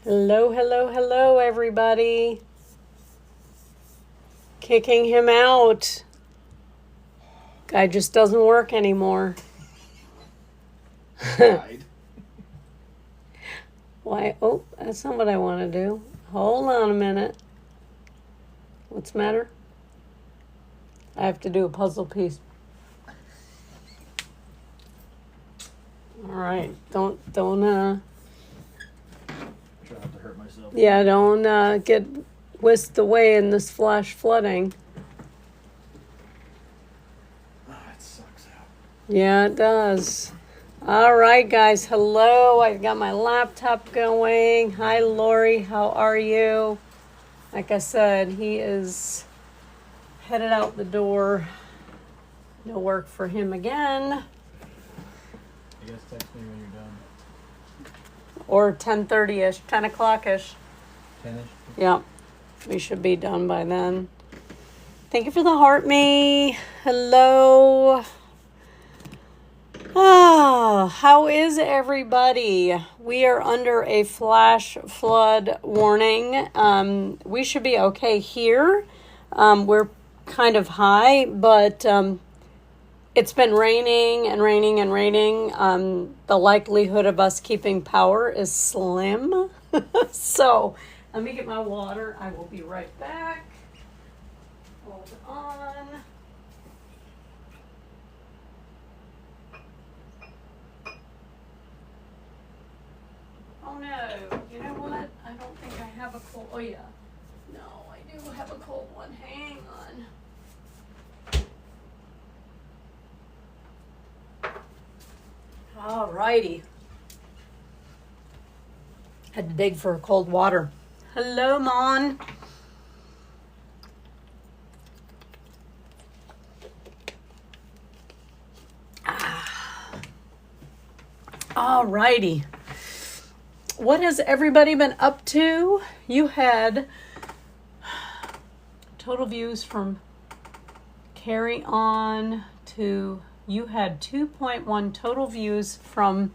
Hello, hello, hello, everybody. Kicking him out. Guy just doesn't work anymore. Why? Oh, that's not what I want to do. Hold on a minute. What's the matter? I have to do a puzzle piece. All right. Don't Try not to hurt myself. Yeah, don't get whisked away in this flash flooding. Oh, it sucks out. Yeah, it does. All right, guys. Hello. I've got my laptop going. Hi, Lori. How are you? Like I said, he is headed out the door. No work for him again. I guess text me when you're done. Or 10:30ish, 10 o'clock-ish. 10ish? Yeah, we should be done by then. Thank you for the heart, me. Hello. How is everybody? We are under a flash flood warning. We should be okay here. We're kind of high, but it's been raining and raining and raining. The likelihood of us keeping power is slim. So let me get my water. I will be right back. Hold on. Oh no, you know what? I don't think I have a cold. Oh yeah. No, I do have a cold one. Hang on. Alrighty. Had to dig for cold water. Hello, Mon. Alrighty. What has everybody been up to? You had total views from Carry On to you had 2.1 total views from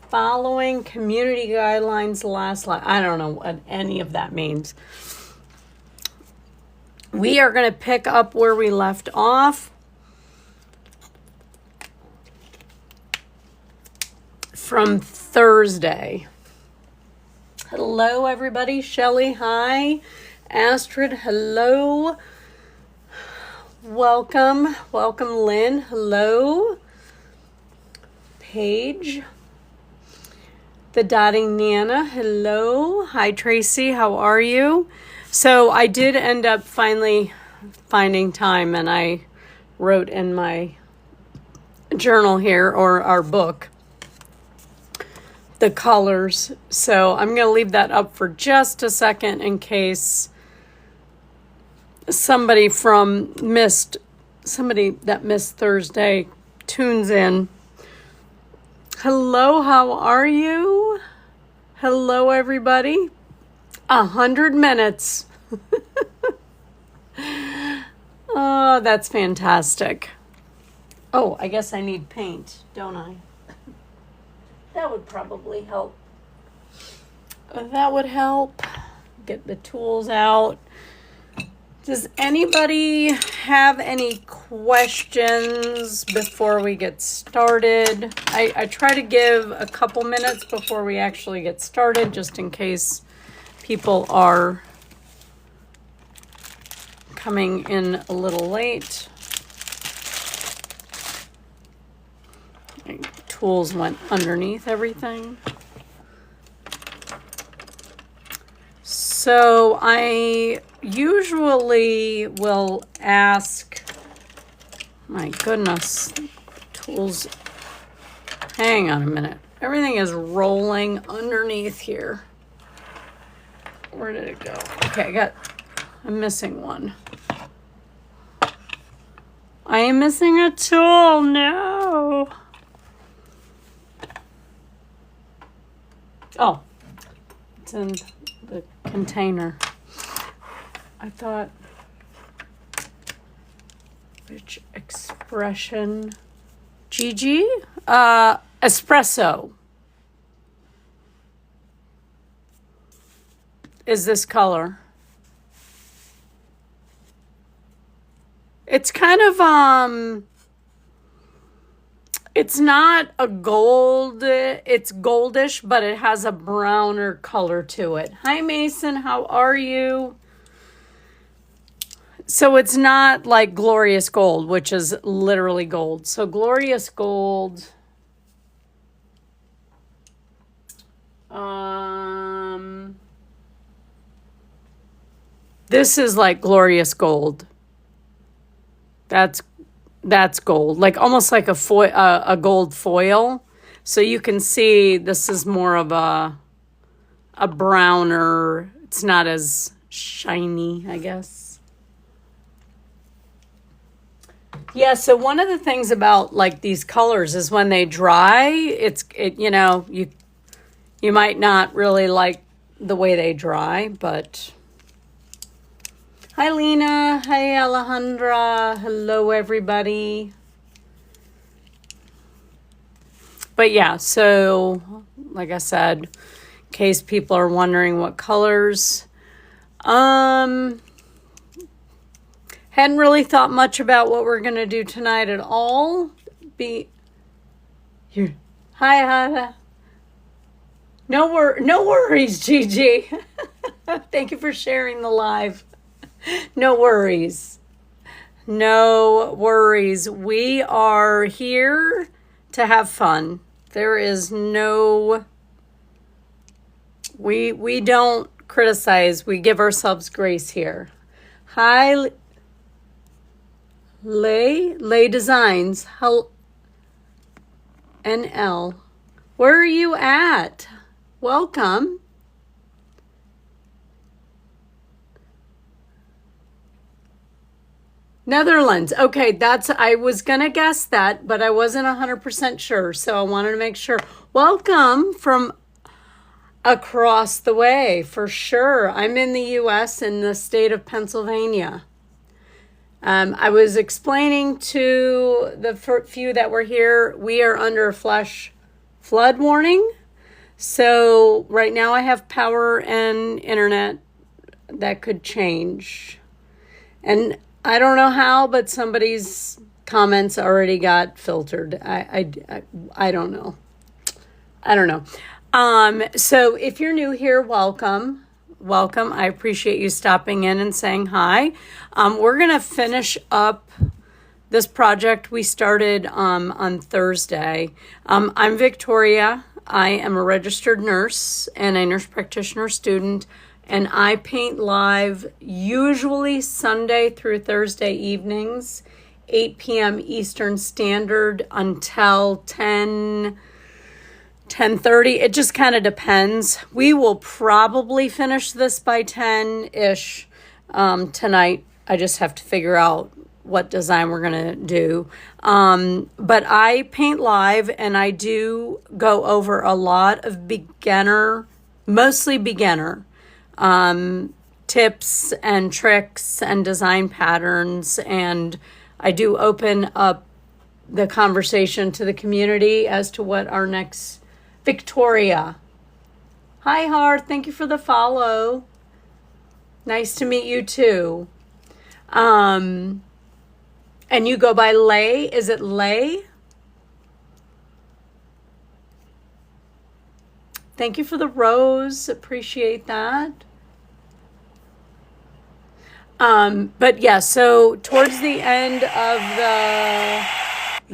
following community guidelines last I don't know what any of that means. We are going to pick up where we left off. From Thursday. Hello, everybody. Shelly, hi. Astrid, hello. Welcome. Welcome, Lynn. Hello. Paige. The Dotting Nana, hello. Hi, Tracy. How are you? So I did end up finally finding time, and I wrote in my journal here, or our book, the colors. So I'm going to leave that up for just a second in case somebody that missed Thursday tunes in. Hello, how are you? Hello, everybody. 100 minutes. Oh, that's fantastic. Oh, I guess I need paint, don't I? That would probably help. That would help. Get the tools out. Does anybody have any questions before we get started? I try to give a couple minutes before we actually get started, just in case people are coming in a little late. My tools went underneath everything. So I usually will ask, my goodness, tools, hang on a minute. Everything is rolling underneath here. Where did it go? Okay, I'm missing one. I am missing a tool, no. Oh, it's in the container. I thought, which expression? Gigi? Espresso. is this color. It's kind of, it's not a gold, it's goldish, but it has a browner color to it. Hi, Mason, how are you? So it's not like glorious gold, which is literally gold. So glorious gold, this is like glorious gold. That's gold, like almost like a gold foil. So you can see this is more of a browner. It's not as shiny, I guess. Yeah. So one of the things about like these colors is when they dry, you might not really like the way they dry, but. Hi, Lena. Hi, Alejandra. Hello, everybody. But yeah, so like I said, in case people are wondering what colors, hadn't really thought much about what we're gonna do tonight at all. Here. Hi, Hada. No worries, Gigi. Thank you for sharing the live. No worries. No worries. We are here to have fun. There is no... We don't criticize. We give ourselves grace here. Hi, Lay Designs. NL. Where are you at? Welcome. Netherlands. Okay, I was going to guess that, but I wasn't 100% sure, so I wanted to make sure. Welcome from across the way, for sure. I'm in the U.S. in the state of Pennsylvania. I was explaining to the few that were here, we are under a flash flood warning. So right now I have power and internet. That could change. And I don't know how, but somebody's comments already got filtered. I don't know. I don't know. So if you're new here, welcome. Welcome. I appreciate you stopping in and saying hi. We're going to finish up this project we started on Thursday. I'm Victoria. I am a registered nurse and a nurse practitioner student. And I paint live usually Sunday through Thursday evenings, 8 p.m. Eastern Standard until 10:30. It just kind of depends. We will probably finish this by 10-ish tonight. I just have to figure out what design we're going to do. But I paint live and I do go over a lot of mostly beginner, tips and tricks and design patterns. And I do open up the conversation to the community as to what our next Victoria. Hi, Hart. Thank you for the follow. Nice to meet you too. And you go by Lay. Is it Lay? Thank you for the rose. Appreciate that. But yeah, so towards the end of the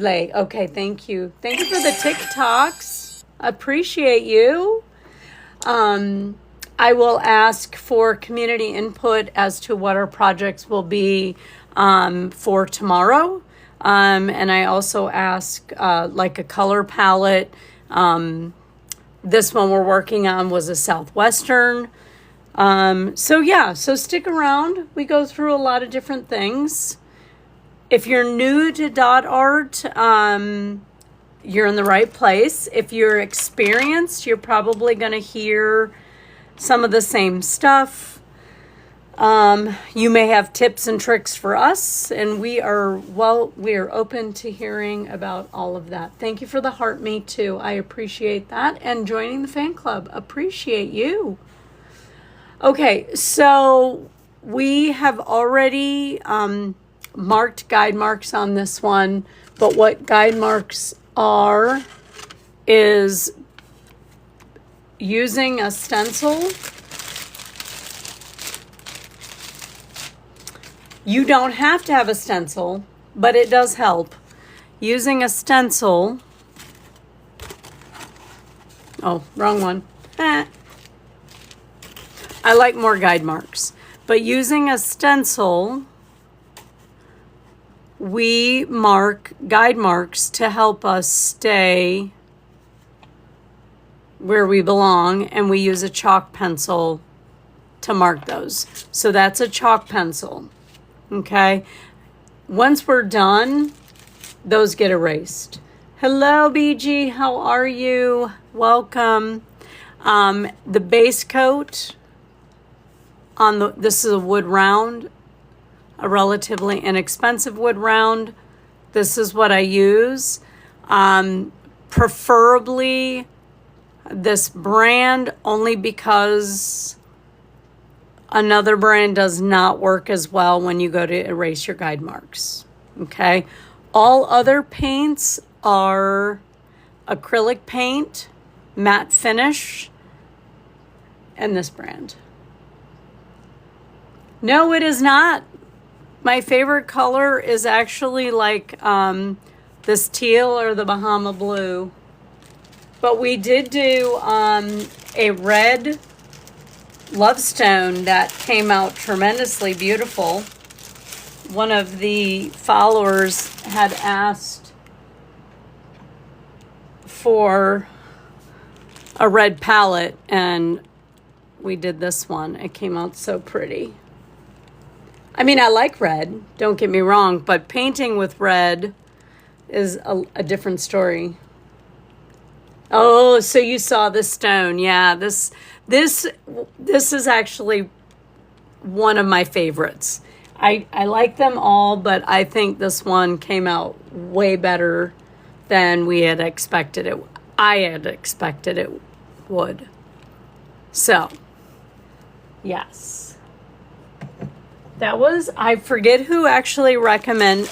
Lay. Okay, thank you. Thank you for the TikToks. Appreciate you. I will ask for community input as to what our projects will be for tomorrow. And I also ask like a color palette. This one we're working on was a southwestern. So stick around. We go through a lot of different things. If you're new to dot art, you're in the right place. If you're experienced, you're probably going to hear some of the same stuff. You may have tips and tricks for us, and we are open to hearing about all of that. Thank you for the heart, me too. I appreciate that. And joining the fan club. Appreciate you. Okay, so we have already marked guide marks on this one, but what guide marks are is using a stencil. You don't have to have a stencil, but it does help. Using a stencil. Oh, wrong one. I like more guide marks. But using a stencil, we mark guide marks to help us stay where we belong, and we use a chalk pencil to mark those. So that's a chalk pencil. Okay, once we're done, those get erased. Hello, BG, how are you? Welcome. The base coat on this is a wood round, a relatively inexpensive wood round. This is what I use. Preferably this brand, only because another brand does not work as well when you go to erase your guide marks. Okay. All other paints are acrylic paint, matte finish, and this brand. No, it is not. My favorite color is actually like this teal or the Bahama blue. But we did do a red Lovestone that came out tremendously beautiful. One of the followers had asked for a red palette, and we did this one. It came out so pretty. I mean, I like red, don't get me wrong, but painting with red is a different story. Oh, so you saw this stone. Yeah, this is actually one of my favorites. I like them all, but I think this one came out way better than we had expected it. I had expected it would. So, yes. That was, I forget who actually requested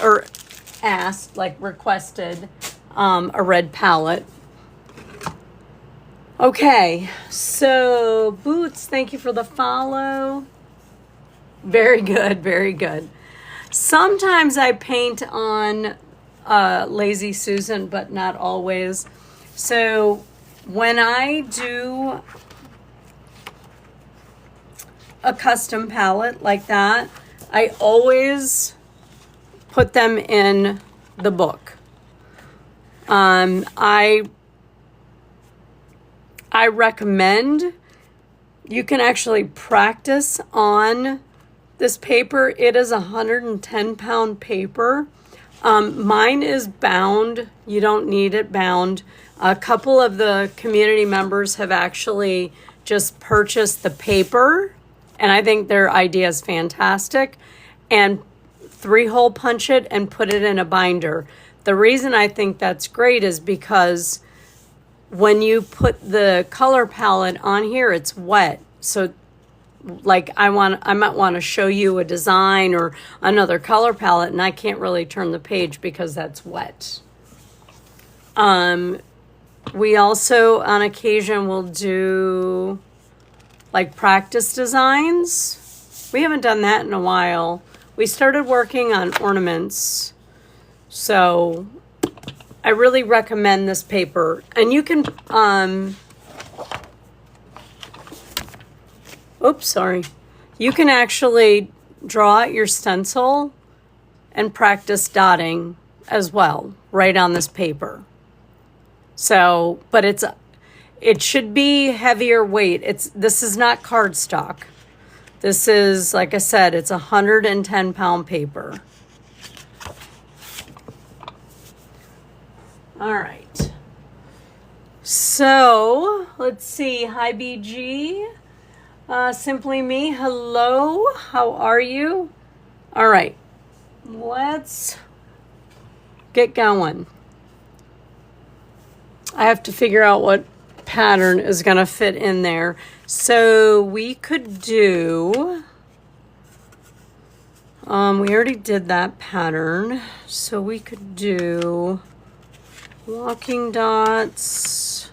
a red palette. Okay, so Boots, thank you for the follow. Very good, very good. Sometimes I paint on Lazy Susan, but not always. So when I do a custom palette like that, I always put them in the book. I recommend you can actually practice on this paper. It is 110-pound paper. Mine is bound. You don't need it bound. A couple of the community members have actually just purchased the paper, and I think their idea is fantastic, and 3-hole punch it and put it in a binder. The reason I think that's great is because when you put the color palette on here, it's wet. So like I might want to show you a design or another color palette, and I can't really turn the page because that's wet. We also on occasion will do like practice designs. We haven't done that in a while. We started working on ornaments. So I really recommend this paper. And you can, you can actually draw out your stencil and practice dotting as well, right on this paper. So, but it should be heavier weight. This is not cardstock. This is, like I said, it's 110-pound paper. All right. So let's see. Hi, BG. Simply Me. Hello. How are you? All right. Let's get going. I have to figure out what pattern is going to fit in there. So we could do, we already did that pattern. So we could do walking dots.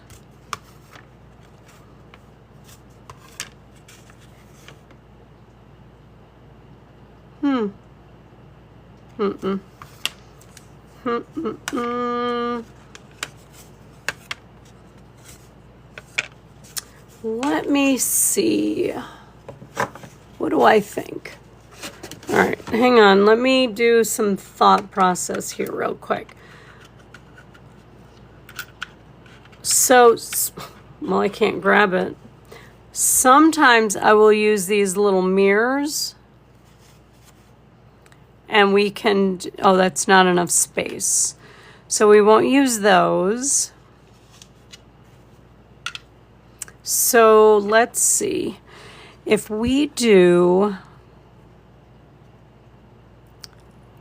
Let me see. What do I think? All right, hang on. Let me do some thought process here real quick. So, well, I can't grab it. Sometimes I will use these little mirrors. And we can, oh, that's not enough space. So we won't use those. So let's see. If we do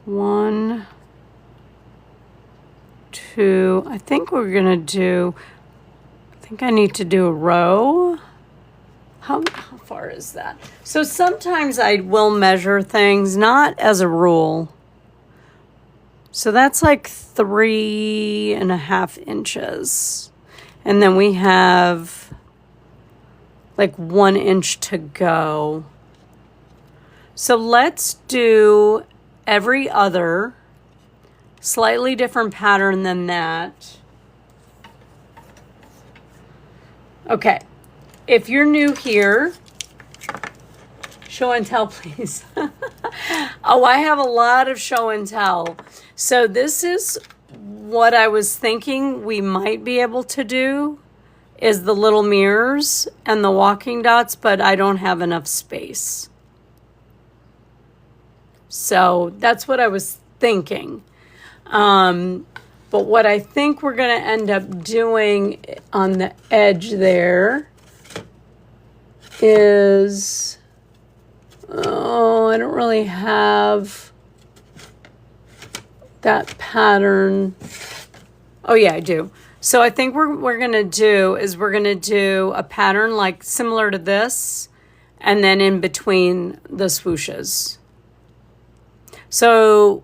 1, 2, I think we're gonna do, I think I need to do a row. How far is that? So sometimes I will measure things, not as a rule. So that's like 3.5 inches. And then we have like 1 inch to go. So let's do every other, slightly different pattern than that. Okay. If you're new here, show and tell, please. Oh, I have a lot of show and tell. So this is what I was thinking we might be able to do, is the little mirrors and the walking dots, but I don't have enough space. So that's what I was thinking. But what I think we're going to end up doing on the edge there is, oh, I don't really have that pattern. Oh yeah, I do. So I think we're going to do is we're going to do a pattern like similar to this, and then in between the swooshes. So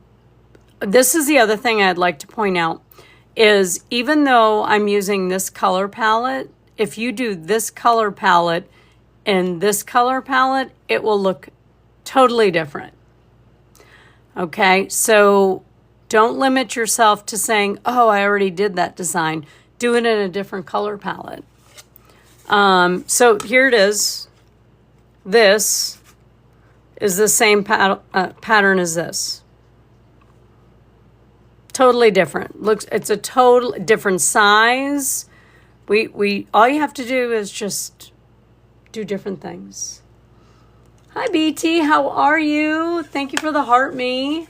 this is the other thing I'd like to point out is even though I'm using this color palette, if you do this color palette and this color palette, it will look totally different. Okay, so don't limit yourself to saying, oh, I already did that design. Do it in a different color palette. So here it is. This is the same pattern as this. Totally different. It's a total different size. We all you have to do is just do different things. Hi BT, how are you? Thank you for the heart me.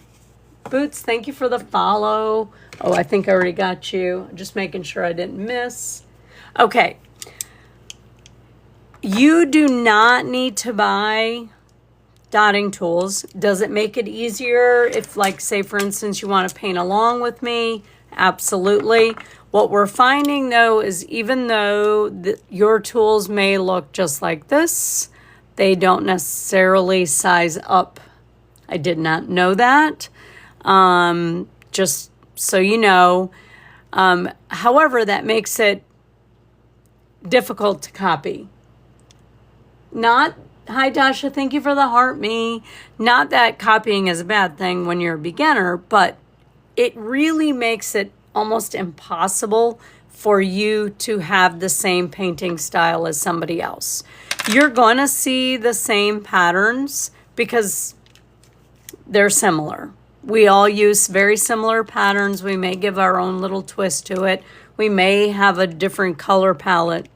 Boots, thank you for the follow. Oh, I think I already got you. Just making sure I didn't miss. Okay. You do not need to buy dotting tools. Does it make it easier if, like, say, for instance, you want to paint along with me? Absolutely. What we're finding, though, is even though your tools may look just like this, they don't necessarily size up. I did not know that. Just so you know. However, that makes it difficult to copy. Hi Dasha, thank you for the heart me. Not that copying is a bad thing when you're a beginner, but it really makes it almost impossible for you to have the same painting style as somebody else. You're going to see the same patterns because they're similar. We all use very similar patterns. We may give our own little twist to it. We may have a different color palette.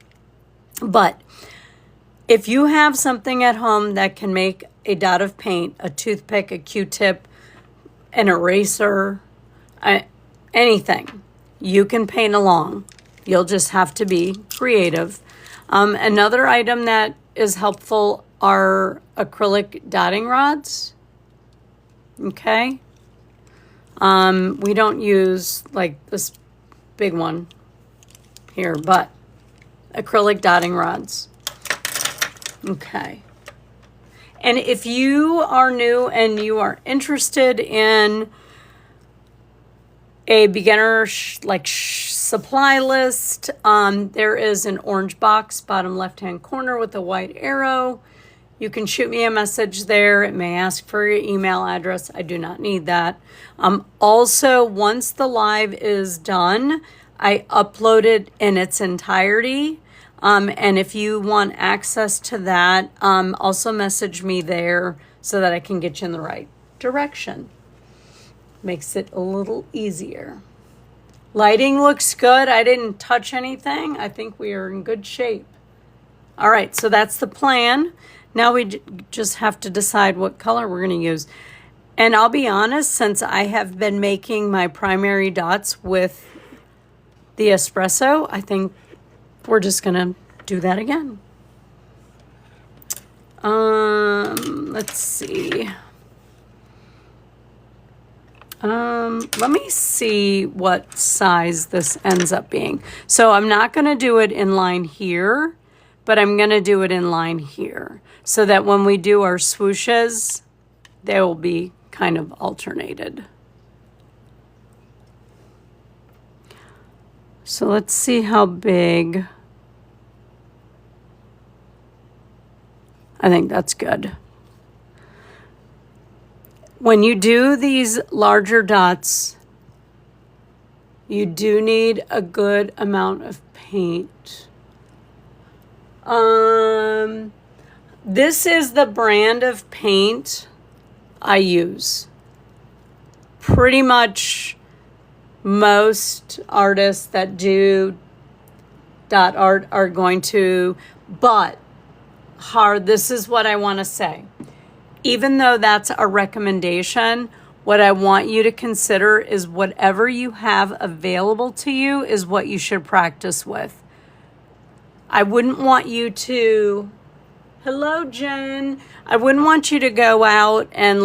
But if you have something at home that can make a dot of paint, a toothpick, a Q-tip, an eraser, anything, you can paint along. You'll just have to be creative. Another item that is helpful are acrylic dotting rods. Okay. We don't use like this big one here, but acrylic dotting rods. Okay. And if you are new and you are interested in a beginner supply list, there is an orange box, bottom left-hand corner with a white arrow. You can shoot me a message there. It may ask for your email address. I do not need that. Also, once the live is done, I upload it in its entirety. And if you want access to that, also message me there so that I can get you in the right direction. Makes it a little easier. Lighting looks good. I didn't touch anything. I think we are in good shape. All right, so that's the plan. Now we just have to decide what color we're going to use. And I'll be honest, since I have been making my primary dots with the espresso, I think we're just going to do that again. Let's see. Let me see what size this ends up being. So I'm not going to do it in line here, but I'm going to do it in line here so that when we do our swooshes, they will be kind of alternated. So let's see how big. I think that's good. When you do these larger dots, you do need a good amount of paint. This is the brand of paint I use. Pretty much most artists that do dot art are going to, but this is what I want to say. Even though that's a recommendation, what I want you to consider is whatever you have available to you is what you should practice with. I wouldn't want you to, hello, Jen. I wouldn't want you to go out and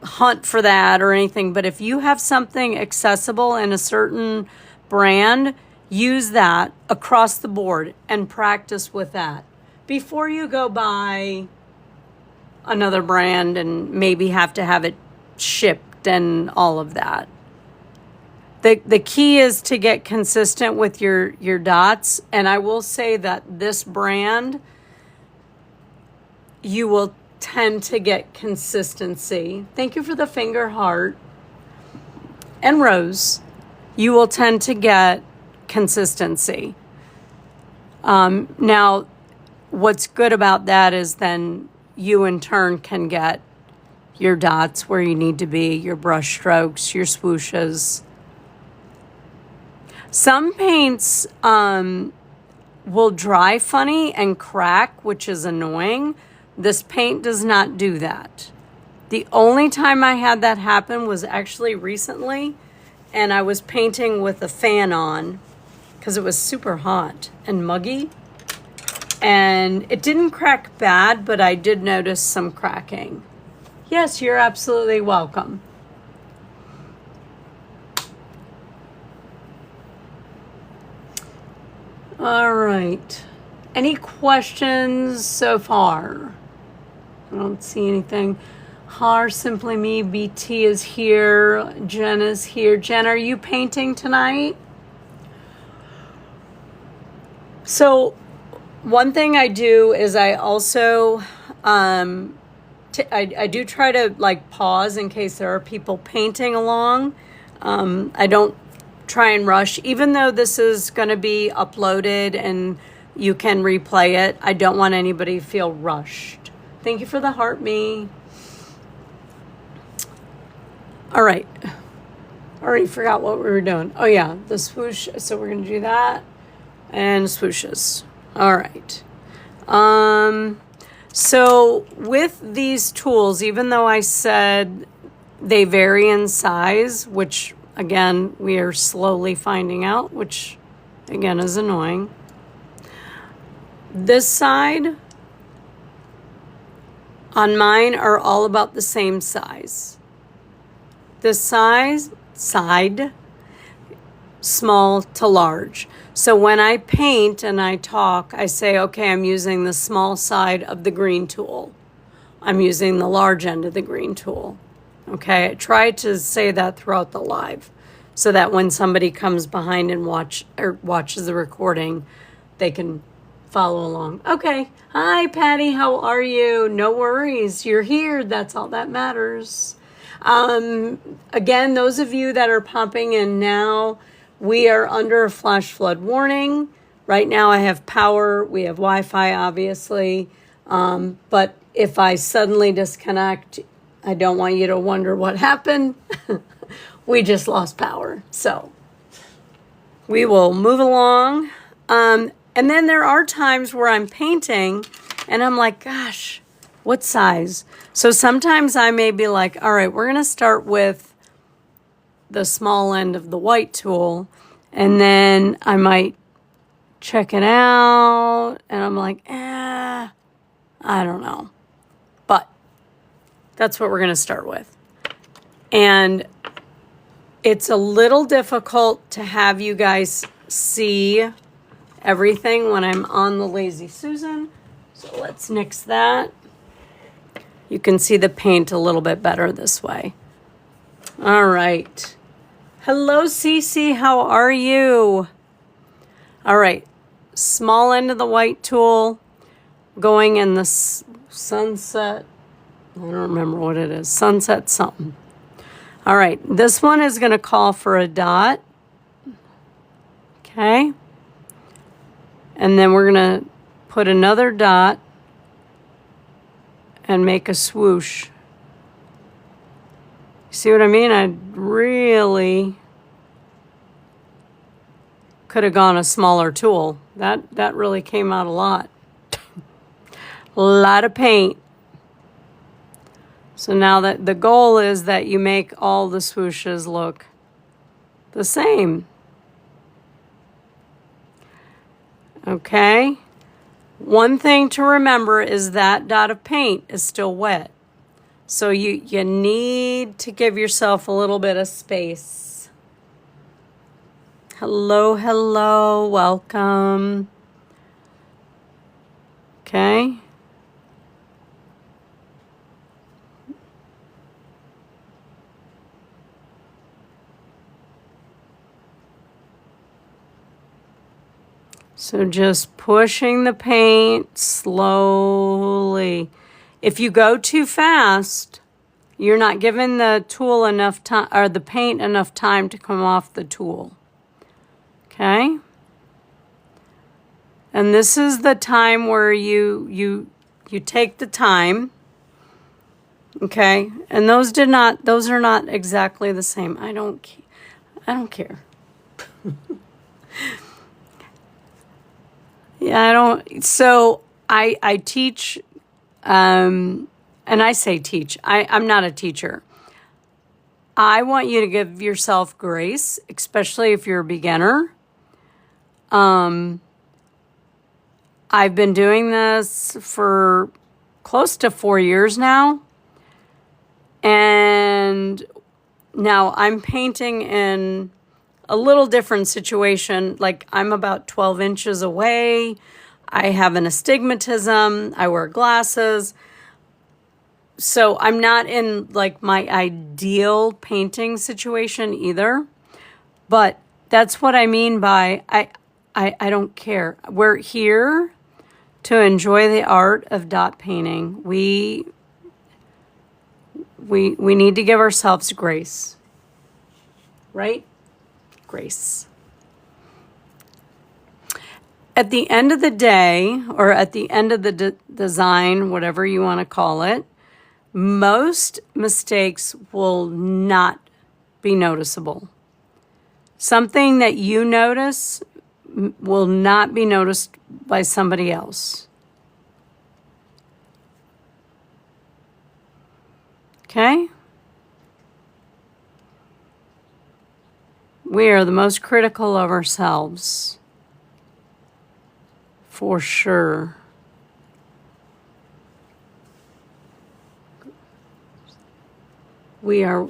hunt for that or anything. But if you have something accessible in a certain brand, use that across the board and practice with that before you go buy another brand and maybe have to have it shipped and all of that. The key is to get consistent with your dots. And I will say that this brand, you will tend to get consistency. Thank you for the finger heart and rose. You will tend to get consistency. Now, what's good about that is then you in turn can get your dots where you need to be, your brush strokes, your swooshes. Some paints will dry funny and crack, which is annoying. This paint does not do that. The only time I had that happen was actually recently, and I was painting with a fan on because it was super hot and muggy. And it didn't crack bad, but I did notice some cracking. Yes, you're absolutely welcome. All right. Any questions so far? I don't see anything. Har, Simply Me, BT is here. Jen is here. Jen, are you painting tonight? So one thing I do is I also, I do try to pause in case there are people painting along. I don't try and rush, even though this is going to be uploaded and you can replay it. I don't want anybody to feel rushed. Thank you for the heart, me. All right. Already forgot what we were doing. Oh yeah, the swoosh. So we're going to do that and swooshes. All right. So with these tools, even though I said they vary in size, which again, we are slowly finding out, which again is annoying. This side on mine are all about the same size. This side, small to large. So when I paint and I talk, I say, okay, I'm using the small side of the green tool. I'm using the large end of the green tool. Okay, I try to say that throughout the live so that when somebody comes behind and watches the recording, they can follow along. Okay, hi Patty, how are you? No worries, you're here. That's all that matters. Again, those of you that are popping in now, we are under a flash flood warning. Right now I have power. We have Wi-Fi, obviously. But if I suddenly disconnect, I don't want you to wonder what happened. We just lost power. So we will move along. And then there are times where I'm painting and I'm like, gosh, what size? So sometimes I may be like, all right, we're going to start with the small end of the white tool. And then I might check it out. And I'm like, I don't know. But that's what we're going to start with. And it's a little difficult to have you guys see everything when I'm on the Lazy Susan. So let's nix that. You can see the paint a little bit better this way. All right. Hello, Cece. How are you? All right. Small end of the white tool going in the sunset. I don't remember what it is. Sunset something. All right. This one is going to call for a dot. Okay. And then we're going to put another dot and make a swoosh. See what I mean? I really could have gone a smaller tool. That really came out a lot. A lot of paint. So now that the goal is that you make all the swooshes look the same. Okay. One thing to remember is that dot of paint is still wet. So you need to give yourself a little bit of space. Hello, hello, welcome. Okay. So just pushing the paint slowly. If you go too fast, you're not giving the tool enough time, or the paint enough time to come off the tool. Okay? And this is the time where you take the time. Okay? And those are not exactly the same. I don't care. Yeah, I don't. So I teach, and I say teach. I'm not a teacher. I want you to give yourself grace, especially if you're a beginner. I've been doing this for close to 4 years now. And now I'm painting in a little different situation. Like I'm about 12 inches away. I have an astigmatism. I wear glasses. So I'm not in like my ideal painting situation either. But that's what I mean by I don't care. We're here to enjoy the art of dot painting. We need to give ourselves grace. Right? Grace. At the end of the day, or at the end of the design, whatever you want to call it, most mistakes will not be noticeable. Something that you notice will not be noticed by somebody else. Okay? We are the most critical of ourselves. For sure. We are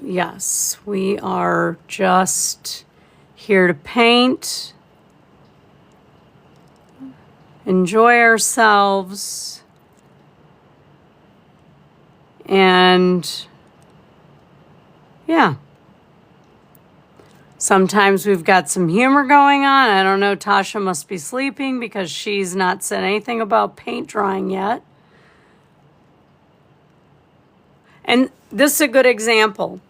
just here to paint, enjoy ourselves, and yeah. Sometimes we've got some humor going on. I don't know, Tasha must be sleeping because she's not said anything about paint drying yet. And this is a good example.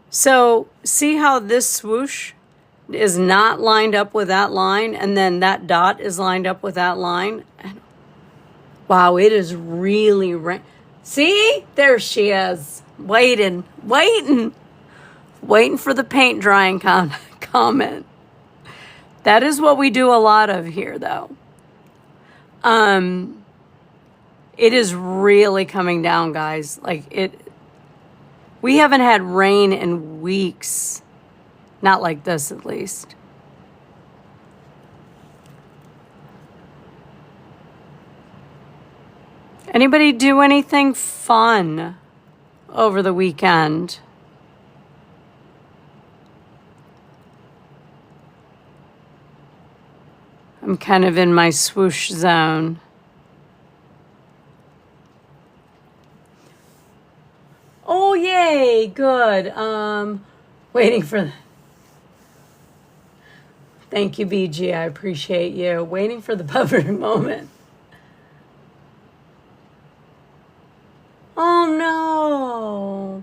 So see how this swoosh is not lined up with that line, and then that dot is lined up with that line? Wow, it is really see? There she is. Waiting for the paint drying comment. That is what we do a lot of here, though. It is really coming down, guys. We haven't had rain in weeks. Not like this, at least. Anybody do anything fun over the weekend? I'm kind of in my swoosh zone. Oh, yay, good. Waiting for Thank you, BG. I appreciate you. Waiting for the perfect moment. Oh, no.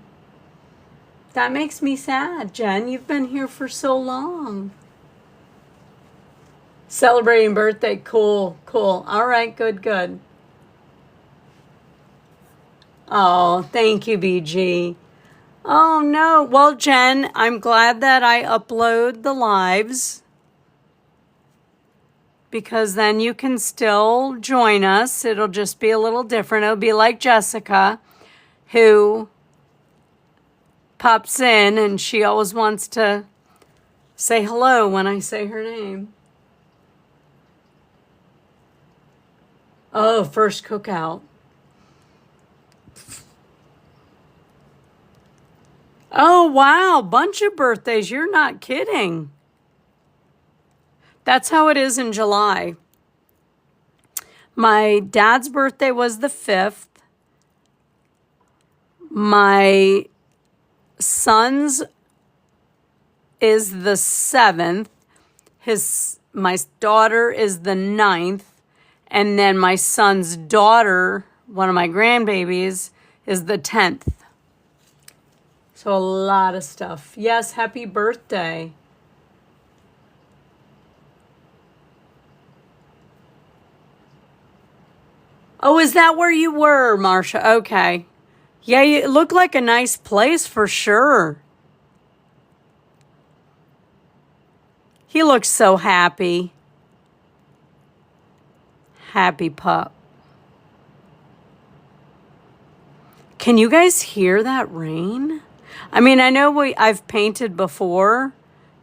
That makes me sad, Jen. You've been here for so long. Celebrating birthday. Cool. All right, good. Oh, thank you, BG. Oh, no. Well, Jen, I'm glad that I upload the lives, because then you can still join us. It'll just be a little different. It'll be like Jessica, who pops in and she always wants to say hello when I say her name. Oh, first cookout. Oh, wow. Bunch of birthdays. You're not kidding. That's how it is in July. My dad's birthday was the 5th. My son's is the 7th. My daughter is the 9th. And then my son's daughter, one of my grandbabies, is the 10th. So a lot of stuff. Yes, happy birthday. Oh, is that where you were, Marcia? Okay. Yeah, it looked like a nice place for sure. He looks so happy. Happy pup. Can you guys hear that rain? I mean, I know I've painted before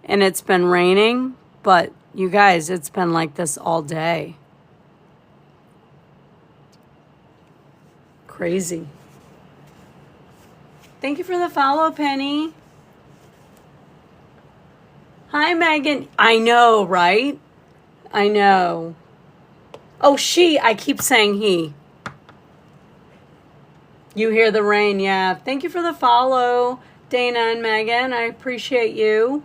and it's been raining, but you guys, it's been like this all day. Crazy. Thank you for the follow, Penny. Hi, Megan. I know, right? I know. Oh, I keep saying he. You hear the rain, yeah. Thank you for the follow, Dana and Megan. I appreciate you.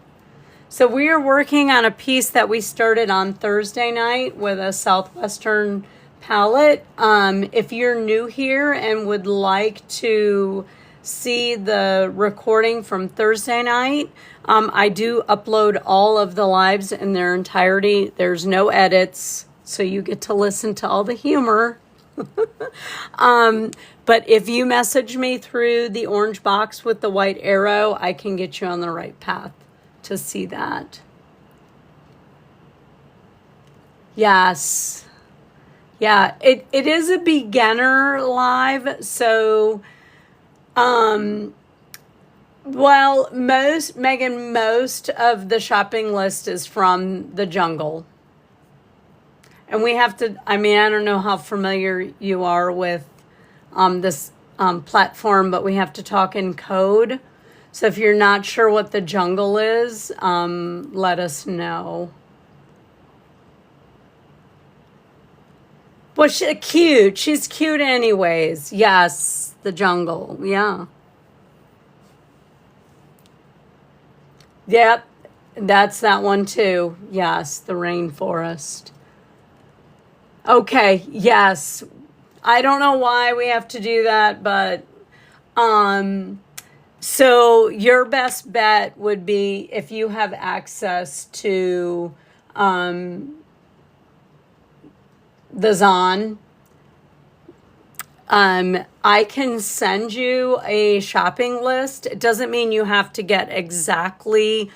So we are working on a piece that we started on Thursday night with a Southwestern palette. If you're new here and would like to see the recording from Thursday night, I do upload all of the lives in their entirety. There's no edits, so you get to listen to all the humor. But if you message me through the orange box with the white arrow, I can get you on the right path to see that. Yes. Yeah, it is a beginner live, so well, most of the shopping list is from the jungle. And we have to, I mean, I don't know how familiar you are with this platform, but we have to talk in code. So if you're not sure what the jungle is, let us know. Well, cute. She's cute anyways. Yes, the jungle. Yeah. Yep, that's that one too. Yes, the rainforest. Okay, yes. I don't know why we have to do that, but so your best bet would be if you have access to the Zon. I can send you a shopping list. It doesn't mean you have to get exactly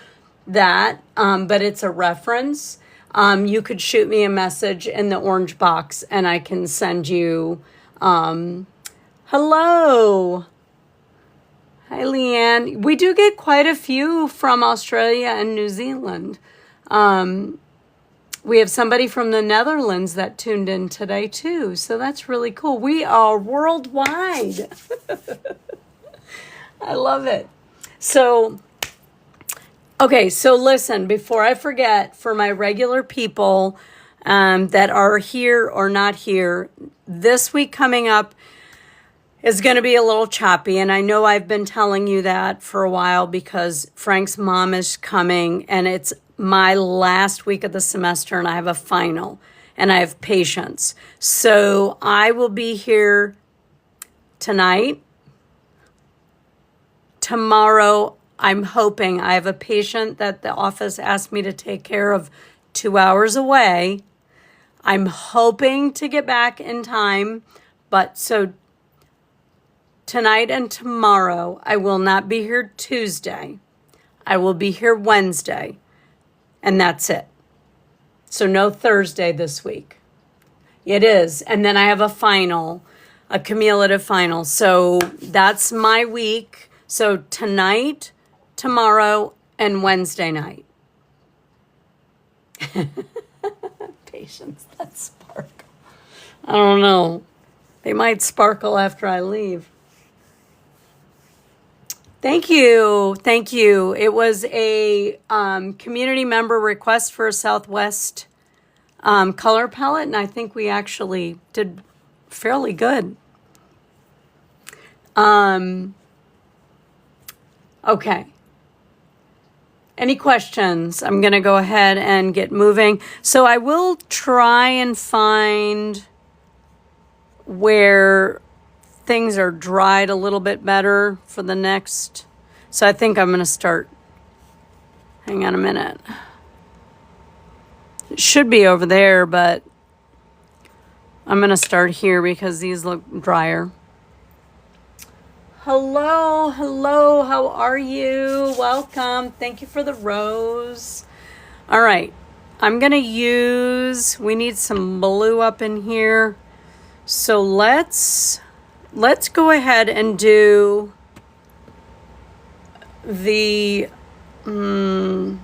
that, but it's a reference. You could shoot me a message in the orange box and I can send you, hello. Hi, Leanne. We do get quite a few from Australia and New Zealand. We have somebody from the Netherlands that tuned in today too. So that's really cool. We are worldwide. I love it. So, okay, so listen, before I forget, for my regular people that are here or not here, this week coming up is going to be a little choppy. And I know I've been telling you that for a while because Frank's mom is coming and it's my last week of the semester and I have a final and I have patients. So I will be here tonight. Tomorrow, I'm hoping I have a patient that the office asked me to take care of 2 hours away. I'm hoping to get back in time, but so tonight and tomorrow, I will not be here Tuesday. I will be here Wednesday. And that's it. So no Thursday this week. It is. And then I have a final, a cumulative final. So that's my week. So tonight, tomorrow, and Wednesday night. Patience, that sparkle. I don't know. They might sparkle after I leave. Thank you. Thank you. It was a community member request for a Southwest color palette, and I think we actually did fairly good. Okay. Any questions? I'm going to go ahead and get moving. So I will try and find where things are dried a little bit better for the next. So I think I'm going to start. Hang on a minute. It should be over there, but I'm going to start here because these look drier. Hello, hello. How are you? Welcome. Thank you for the rose. All right. I'm going to we need some blue up in here. So let's go ahead and do the do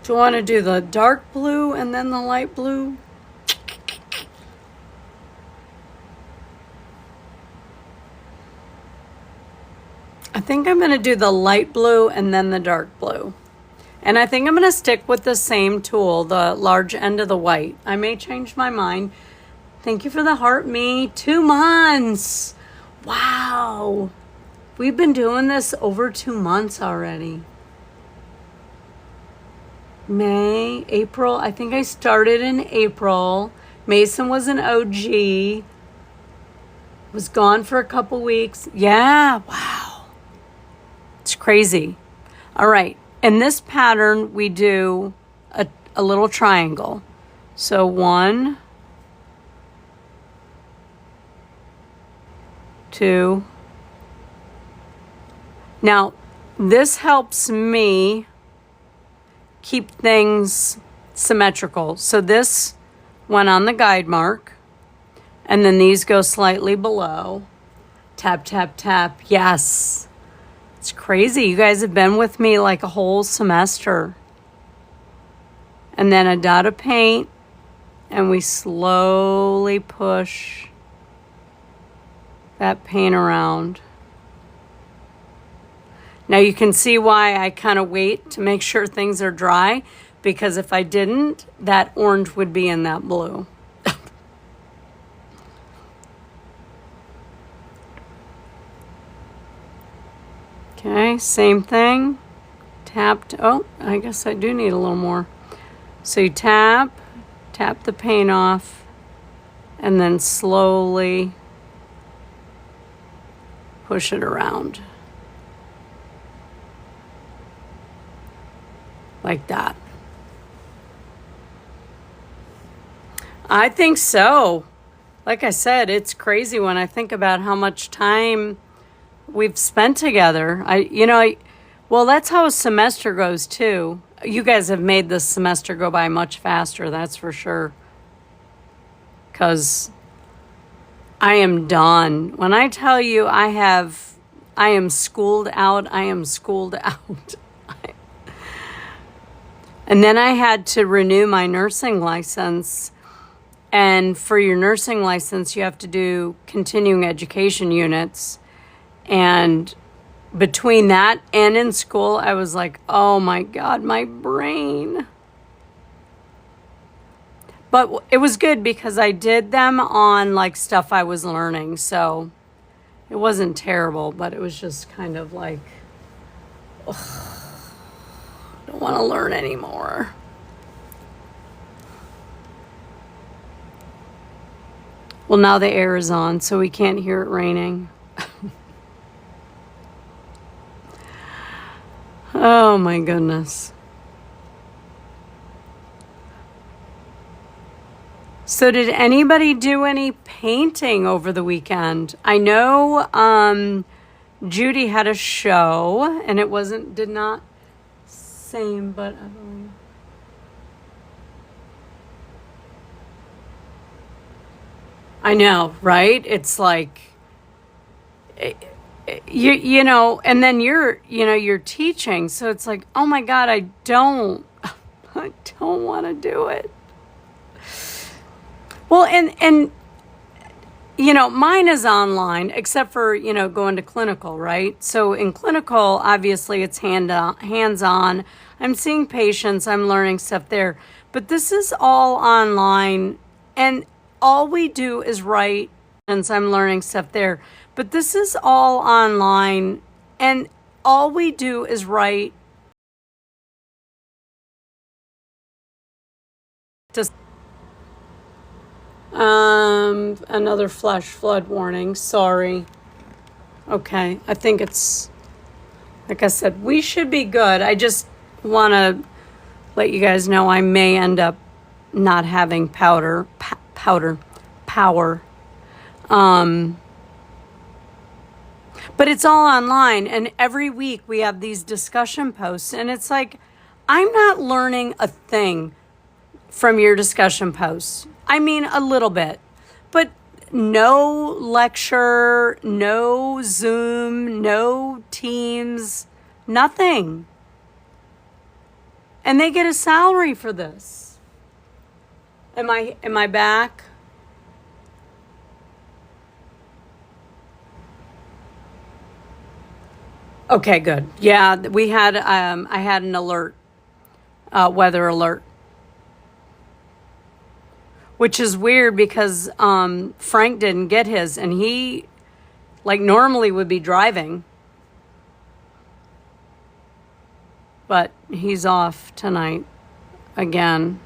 you want to do the dark blue and then the light blue? I think I'm going to do the light blue and then the dark blue. And I think I'm going to stick with the same tool, the large end of the white. I may change my mind. Thank you for the heart, me. 2 months. Wow. We've been doing this over 2 months already. May, April. I think I started in April. Mason was an OG. Was gone for a couple weeks. Yeah, wow. It's crazy. All right. In this pattern, we do a little triangle. So 1, 2. Now, this helps me keep things symmetrical. So this went on the guide mark, and then these go slightly below. Tap, tap, tap. Yes. It's crazy. You guys have been with me like a whole semester. And then a dot of paint, and we slowly push that paint around. Now you can see why I kind of wait to make sure things are dry, because if I didn't, that orange would be in that blue. Okay, same thing. Tapped. Oh, I guess I do need a little more. So you tap the paint off, and then slowly push it around. Like that. I think so. Like I said, it's crazy when I think about how much time we've spent together. Well, that's how a semester goes too. You guys have made this semester go by much faster, that's for sure. 'Cause I am done. When I tell you I am schooled out, I am schooled out. And then I had to renew my nursing license. And for your nursing license, you have to do continuing education units. And between that and in school, I was like, oh my God, my brain. But it was good because I did them on like stuff I was learning. So it wasn't terrible, but it was just kind of like, ugh, I don't want to learn anymore. Well, now the air is on, so we can't hear it raining. Oh my goodness. So did anybody do any painting over the weekend? I know Judy had a show, and it did not same, but I believe. I know, right? It's like, you know, and then you're teaching. So it's like, oh my God, I don't want to do it. Well, and mine is online, except for, going to clinical, right? So in clinical, obviously it's hands-on. I'm seeing patients, I'm learning stuff there. But this is all online, and all we do is write, and I'm learning stuff there. But this is all online, and all we do is write. Another flash flood warning. Sorry. Okay, I think it's, like I said, we should be good. I just want to let you guys know I may end up not having power. But it's all online, and every week we have these discussion posts, and it's like, I'm not learning a thing from your discussion posts. I mean, a little bit, but no lecture, no Zoom, no Teams, nothing. And they get a salary for this. Am I back? Okay, good. Yeah, we had I had an alert, weather alert. Which is weird because Frank didn't get his, and he, like, normally would be driving. But he's off tonight again.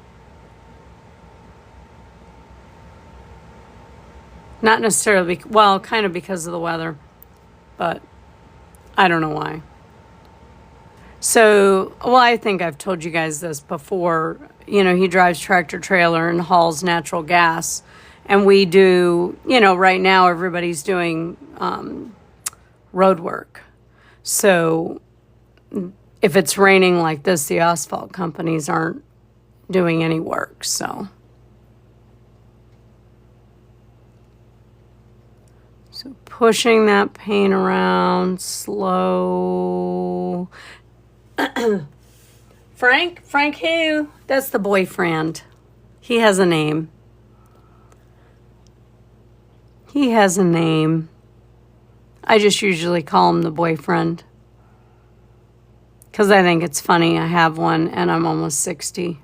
Not necessarily, well, kind of because of the weather, but I don't know why. So, well, I think I've told you guys this before. He drives tractor trailer and hauls natural gas. And we do, right now everybody's doing road work. So if it's raining like this, the asphalt companies aren't doing any work. So pushing that paint around slow. Frank who? That's the boyfriend. He has a name. I just usually call him the boyfriend. Because I think it's funny. I have one and I'm almost 60.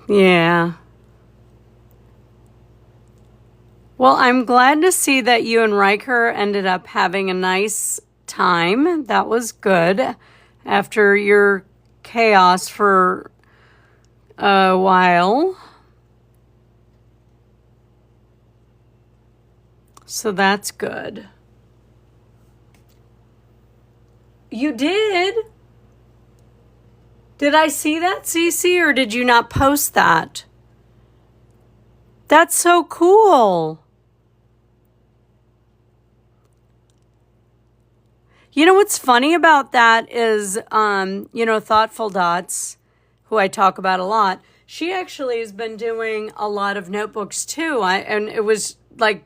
Yeah. Well, I'm glad to see that you and Riker ended up having a nice time. That was good after your chaos for a while. So that's good. You did? Did I see that, Cece, or did you not post that? That's so cool. You know what's funny about that is, Thoughtful Dots, who I talk about a lot, she actually has been doing a lot of notebooks too. And it was like,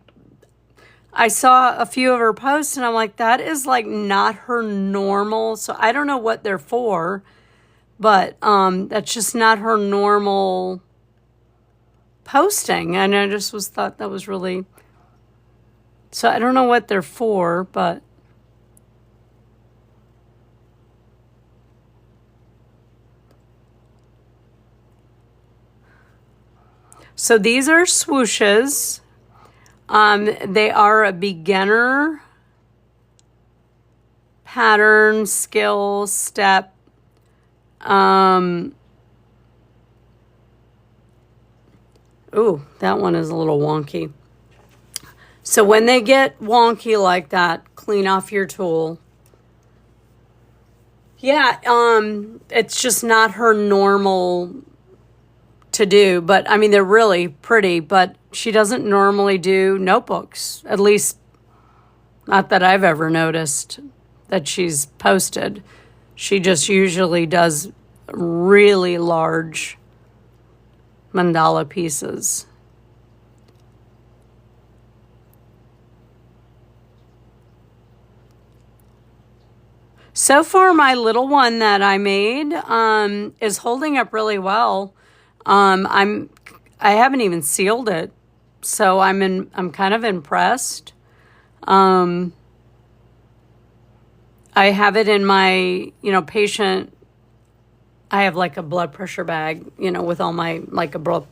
I saw a few of her posts and I'm like, that is like not her normal. So I don't know what they're for, but that's just not her normal posting. And I just thought that was really, so I don't know what they're for, but. So these are swooshes. They are a beginner pattern, skill, step. Ooh, that one is a little wonky. So when they get wonky like that, clean off your tool. Yeah, it's just not her normal to do, but I mean, they're really pretty, but she doesn't normally do notebooks, at least not that I've ever noticed that she's posted. She just usually does really large mandala pieces. So far, my little one that I made is holding up really well. I haven't even sealed it, so I'm kind of impressed. I have it in my, patient. I have like a blood pressure bag, with all my, like a blood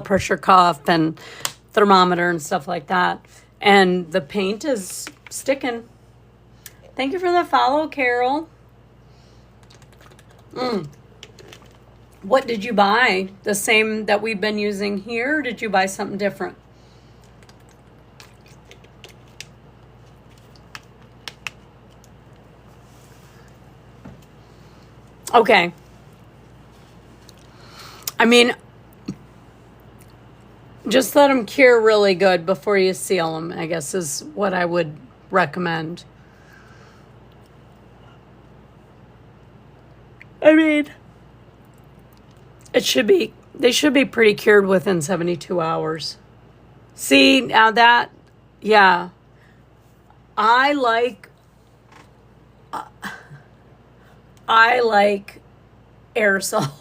pressure cuff and thermometer and stuff like that. And the paint is sticking. Thank you for the follow, Carol. What did you buy? The same that we've been using here, or did you buy something different? Okay. I mean, just let them cure really good before you seal them, I guess is what I would recommend. I mean, they should be pretty cured within 72 hours. See, now that, yeah, I like aerosol.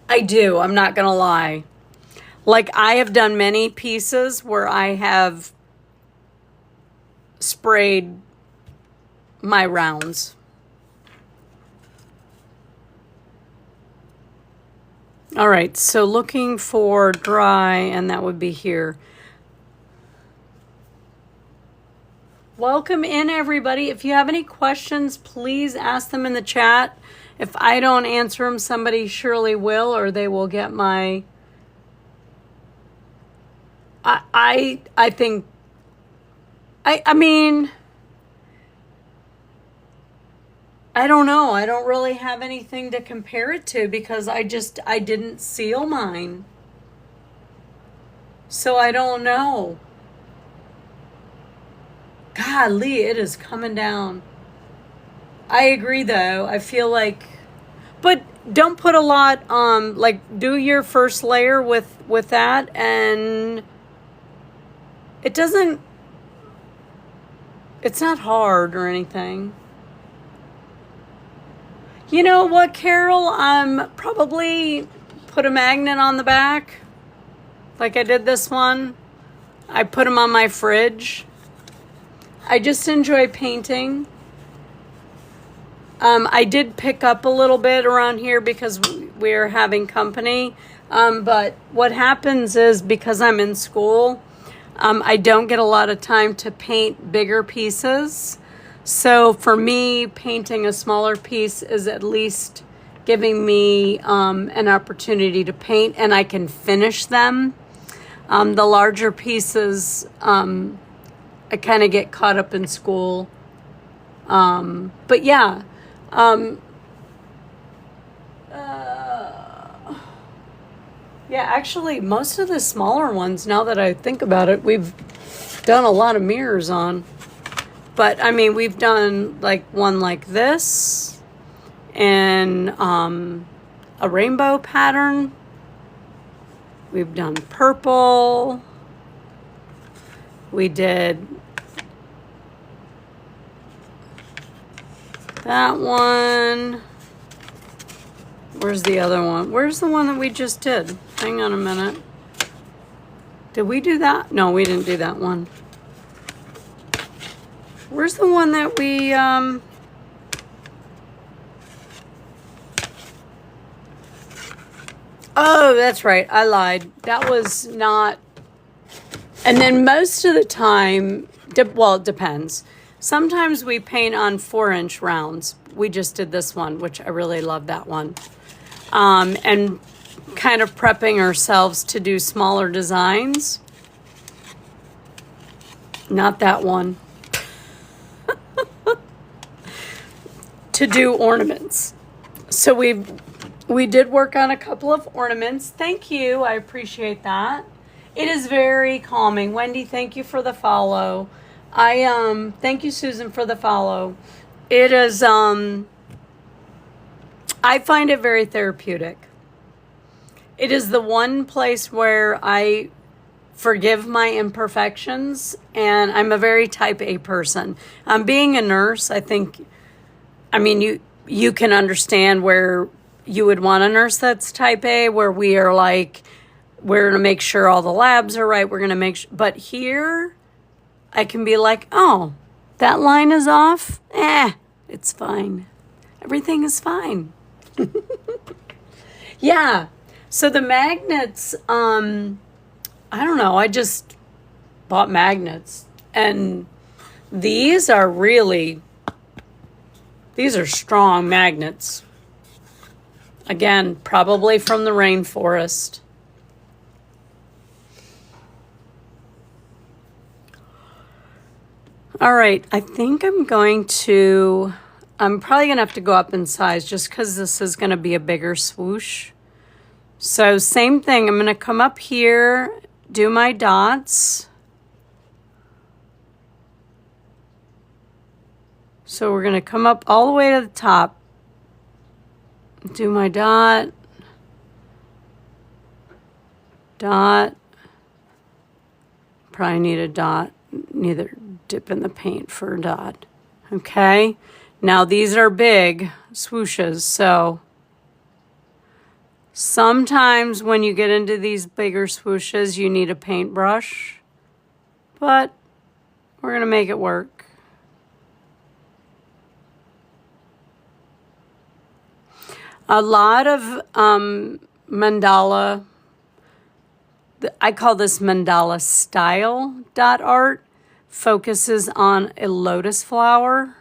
I do. I'm not going to lie. Like, I have done many pieces where I have sprayed my rounds. All right, so looking for dry, and that would be here. Welcome in, everybody. If you have any questions, please ask them in the chat. If I don't answer them, somebody surely will, or they will get my... I think... I mean... I don't know. I don't really have anything to compare it to because I didn't seal mine. So I don't know. Golly, it is coming down. I agree though. I feel like, but don't put a lot, do your first layer with that, and it's not hard or anything. You know what, Carol? Probably put a magnet on the back, like I did this one. I put them on my fridge. I just enjoy painting. I did pick up a little bit around here because we're having company. But what happens is, because I'm in school, I don't get a lot of time to paint bigger pieces. So for me, painting a smaller piece is at least giving me an opportunity to paint, and I can finish them. The larger pieces, I kind of get caught up in school. But yeah. Yeah, actually, most of the smaller ones, now that I think about it, we've done a lot of mirrors on. But, I mean, we've done, like, one like this and a rainbow pattern. We've done purple. We did that one. Where's the other one? Where's the one that we just did? Hang on a minute. Did we do that? No, we didn't do that one. Where's the one that we, Oh, that's right. I lied. That was not. And then most of the time, well, it depends. Sometimes we paint on 4-inch rounds. We just did this one, which I really love that one. And kind of prepping ourselves to do smaller designs. Not that one. To do ornaments. So we did work on a couple of ornaments. Thank you. I appreciate that. It is very calming. Wendy, thank you for the follow. Thank you, Susan, for the follow. It is, I find it very therapeutic. It is the one place where I forgive my imperfections, and I'm a very type A person. Being a nurse, you can understand where you would want a nurse that's type A, where we are like, we're going to make sure all the labs are right. We're going to make sure. But here, I can be like, oh, that line is off. It's fine. Everything is fine. Yeah. So the magnets, I don't know. I just bought magnets. And these are strong magnets. Again, probably from the rainforest. All right, I think I'm probably going to have to go up in size just because this is going to be a bigger swoosh. So same thing, I'm going to come up here, do my dots. So we're going to come up all the way to the top, do my dot, probably need a dot, neither dip in the paint for a dot. Okay, now these are big swooshes, so sometimes when you get into these bigger swooshes, you need a paintbrush, but we're going to make it work. A lot of mandala, I call this mandala style dot art, focuses on a lotus flower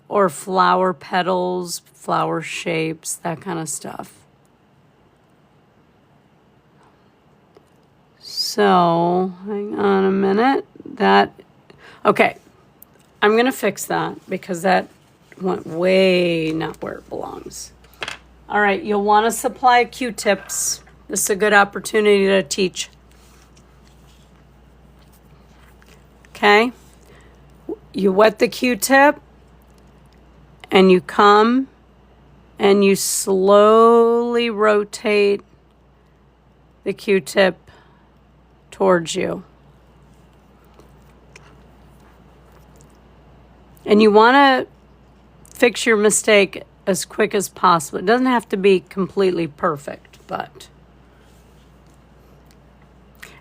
or flower petals, flower shapes, that kind of stuff. So, hang on a minute. Okay, I'm going to fix that because that went way not where it belongs. All right, you'll want to supply Q-tips. This is a good opportunity to teach. Okay, you wet the Q-tip and you come and you slowly rotate the Q-tip towards you. And you want to fix your mistake as quick as possible. It doesn't have to be completely perfect, but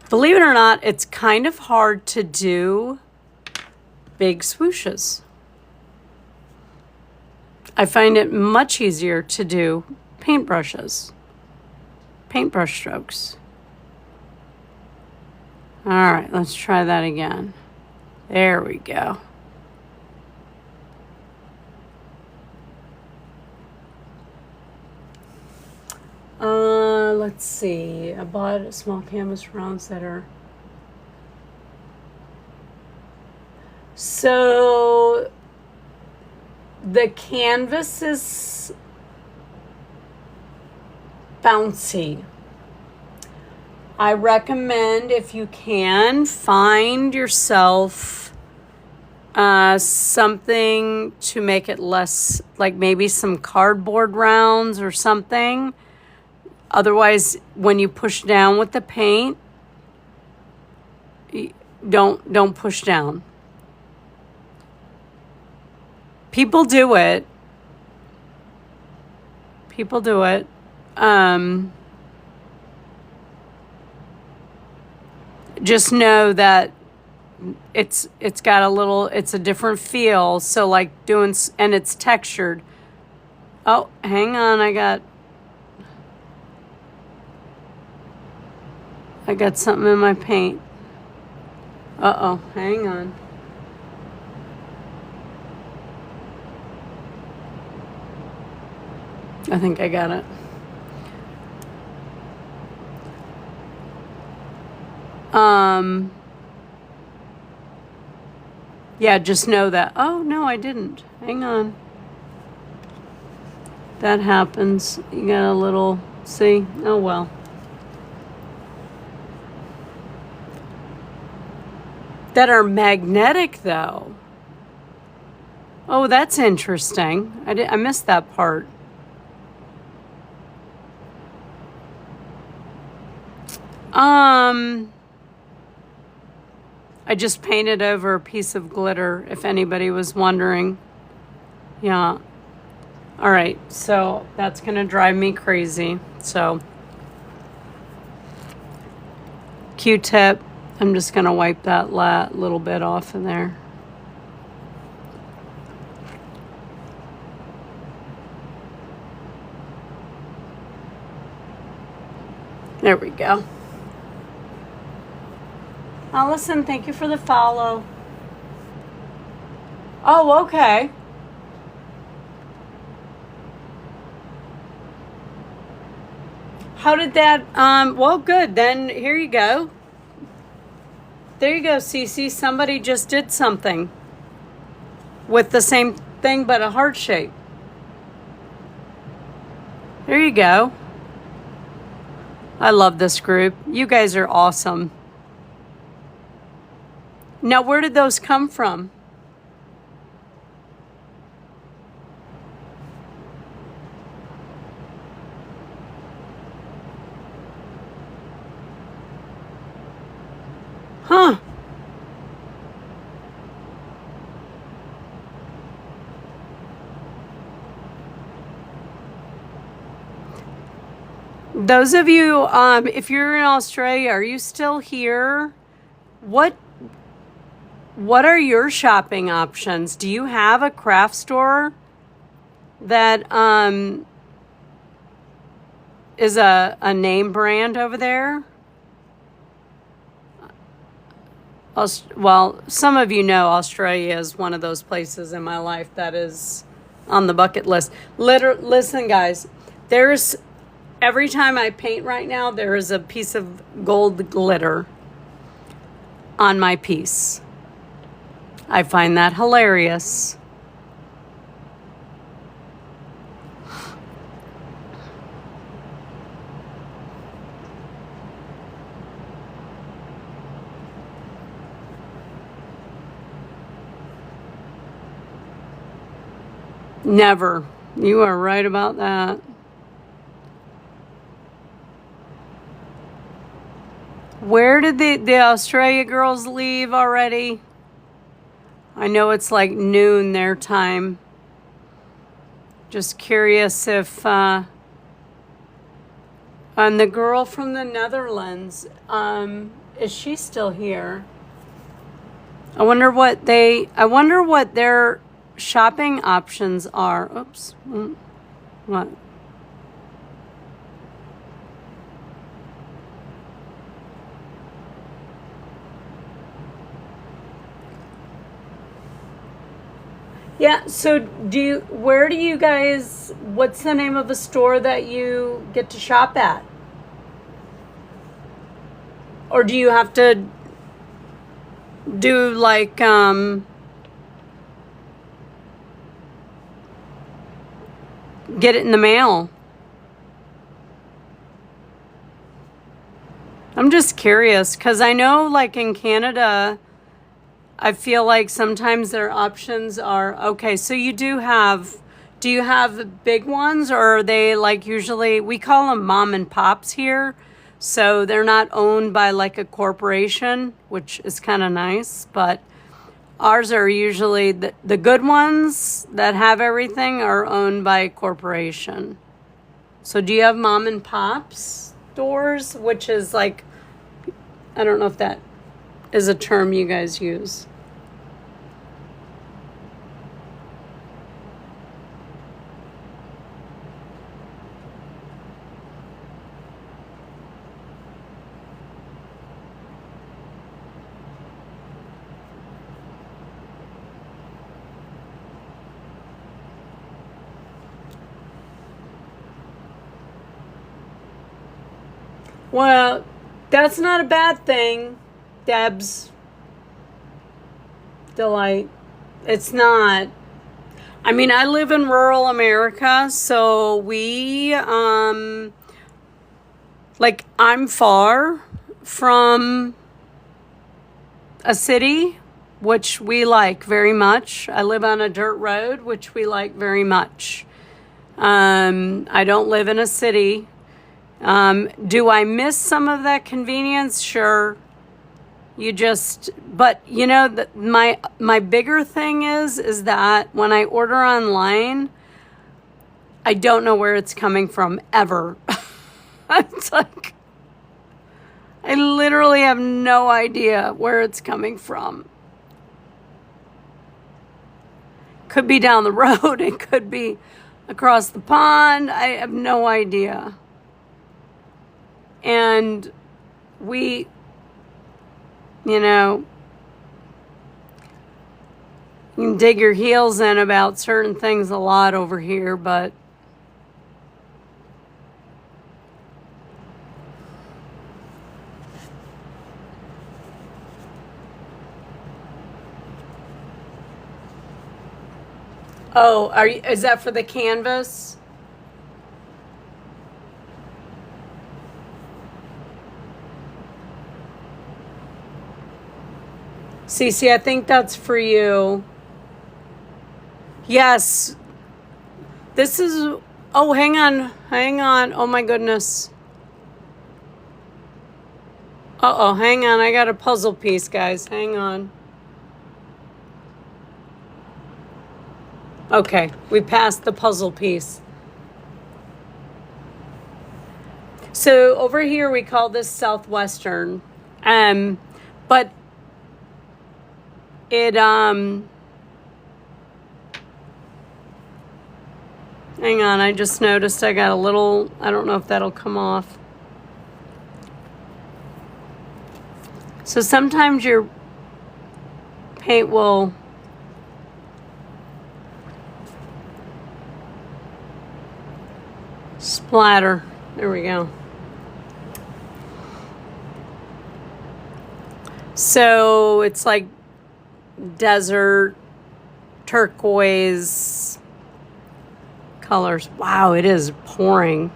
believe it or not, it's kind of hard to do big swooshes. I find it much easier to do paintbrush strokes. All right, let's try that again. There we go. Let's see. I bought a small canvas round setter. So the canvas is bouncy. I recommend, if you can, find yourself something to make it less, like maybe some cardboard rounds or something. Otherwise, when you push down with the paint, don't push down. People do it. Just know that it's got it's a different feel. So like and it's textured. Oh, hang on. I got something in my paint. Uh-oh, hang on. I think I got it. Yeah, just know that. Oh, no, I didn't. Hang on. That happens. You got a little, see? Oh, well. That are magnetic, though. Oh, that's interesting. I missed that part. I just painted over a piece of glitter, if anybody was wondering. Yeah. All right, so that's going to drive me crazy. So, Q-tip. I'm just going to wipe that little bit off in there. There we go. Allison, thank you for the follow. Oh, okay. How did that, well, good. Then here you go. There you go, Cece. Somebody just did something with the same thing but a heart shape. There you go. I love this group. You guys are awesome. Now, where did those come from? Huh. Those of you, if you're in Australia, are you still here? What are your shopping options? Do you have a craft store that is a name brand over there? Well, some of you know Australia is one of those places in my life that is on the bucket list. Listen, guys, every time I paint right now, there is a piece of gold glitter on my piece. I find that hilarious. Never. You are right about that. Where did the Australia girls leave already? I know it's like noon their time. Just curious if, and the girl from the Netherlands, is she still here? I wonder what their shopping options are. Oops. What? Yeah, so where do you guys, what's the name of the store that you get to shop at? Or do you have to do like, get it in the mail? I'm just curious because I know like in Canada, I feel like sometimes their options are okay. So do you have big ones, or are they like, usually we call them mom and pops here. So they're not owned by like a corporation, which is kind of nice, but ours are usually the good ones that have everything are owned by a corporation. So do you have mom and pops stores, which is like, I don't know if that is a term you guys use. Well, that's not a bad thing, Deb's Delight. It's not. I mean, I live in rural America, so I'm far from a city, which we like very much. I live on a dirt road, which we like very much. I don't live in a city. Do I miss some of that convenience? Sure. But you know, my bigger thing is that when I order online, I don't know where it's coming from ever. It's like, I literally have no idea where it's coming from. Could be down the road. It could be across the pond. I have no idea. And we, you know, you can dig your heels in about certain things a lot over here, but is that for the canvas? Cece, I think that's for you. Yes. This is, oh, hang on. Oh my goodness. Uh-oh, hang on. I got a puzzle piece, guys. Hang on. Okay, we passed the puzzle piece. So over here we call this southwestern. But it, hang on, I just noticed I got a little, I don't know if that'll come off. So sometimes your paint will splatter. There we go. So it's like desert turquoise colors. Wow, it is pouring.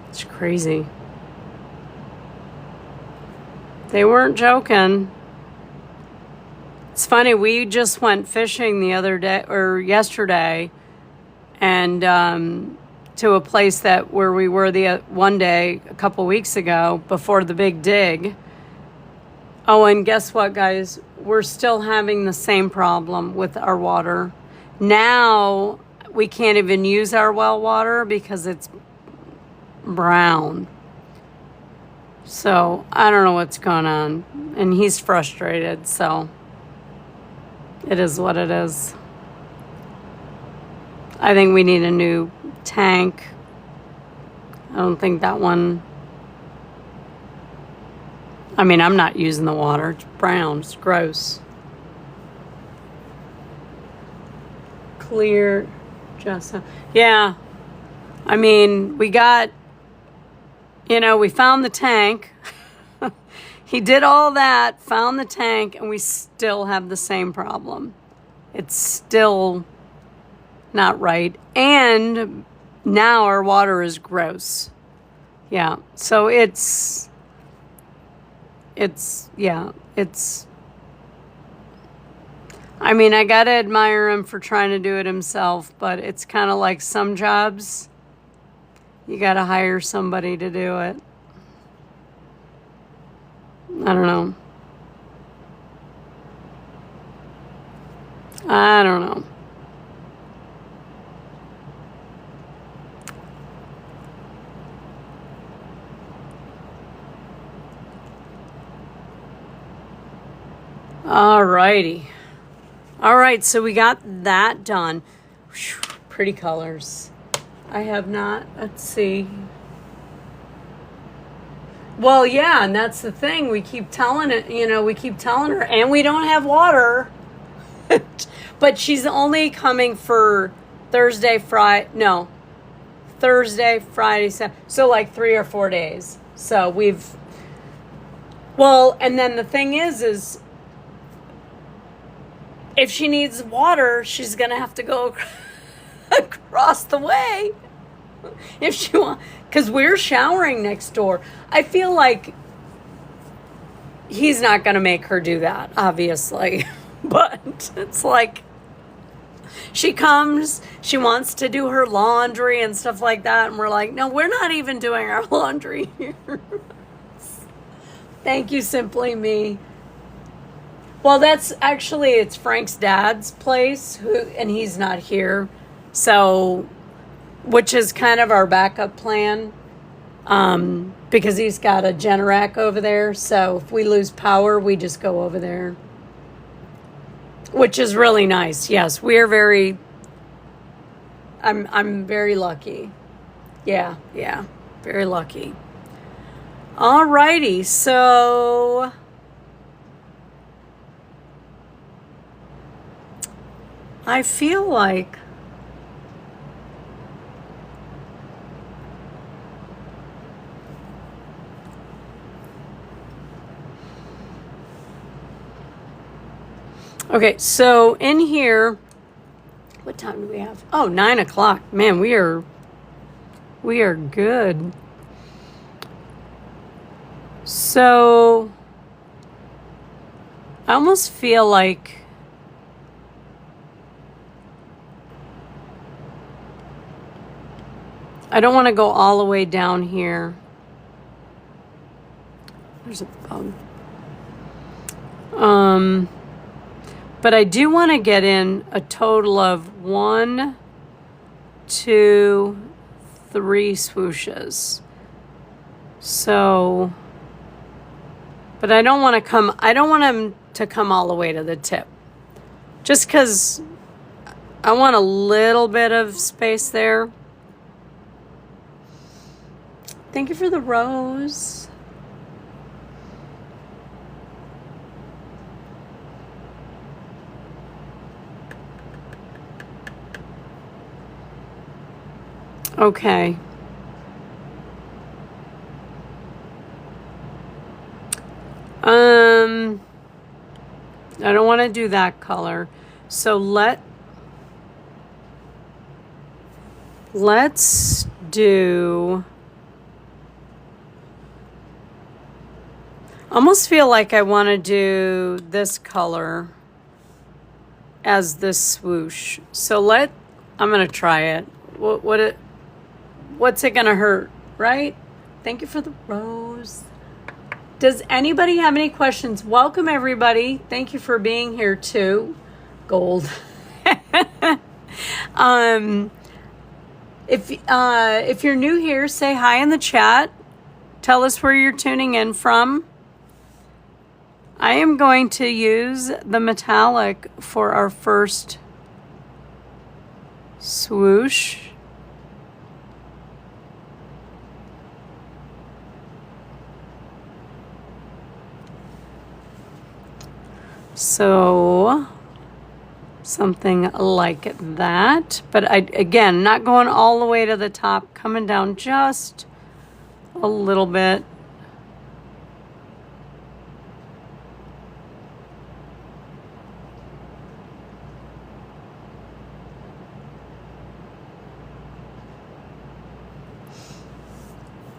It's crazy. They weren't joking. It's funny, we just went fishing the other day or yesterday, and to a place where we were the one day a couple weeks ago before the big dig. Oh, and guess what, guys? We're still having the same problem with our water. Now we can't even use our well water because it's brown. So I don't know what's going on. And he's frustrated, so it is what it is. I think we need a new tank. I don't think that one... I mean, I'm not using the water. It's brown. It's gross. Clear. Just... Yeah. I mean, we got... You know, we found the tank. He did all that, found the tank, and we still have the same problem. It's still not right. And now our water is gross. Yeah. So I mean, I gotta admire him for trying to do it himself, but it's kind of like some jobs, you gotta hire somebody to do it. I don't know. I don't know. Alrighty. All right, so we got that done. Whew, pretty colors. I have not, let's see. Well, yeah, and that's the thing. We keep telling it, we keep telling her, and we don't have water. But she's only coming for Thursday, Friday, Saturday. So like 3 or 4 days. So and then the thing is if she needs water, she's going to have to go across the way. If she wants, because we're showering next door. I feel like he's not going to make her do that, obviously. But it's like, she comes, she wants to do her laundry and stuff like that. And we're like, no, we're not even doing our laundry here. Thank you, Simply Me. Well, it's Frank's dad's place, and he's not here. So, which is kind of our backup plan, because he's got a Generac over there. So if we lose power, we just go over there, which is really nice. Yes, we are very. I'm very lucky. Yeah, very lucky. Alrighty, so I feel like okay, so in here, what time do we have? Oh, 9 o'clock. Man, we are good. So I almost feel like I don't want to go all the way down here. There's a bug. But I do want to get in a total of 1, 2, 3 swooshes. So, but I don't want him to come all the way to the tip. Just because I want a little bit of space there. Thank you for the rose. Okay. I don't want to do that color. So let's do, almost feel like I want to do this color as this swoosh. So I'm going to try it. What's it going to hurt, right? Thank you for the rose. Does anybody have any questions? Welcome, everybody. Thank you for being here, too. Gold. If you're new here, say hi in the chat. Tell us where you're tuning in from. I am going to use the metallic for our first swoosh. So something like that. But again, not going all the way to the top, coming down just a little bit.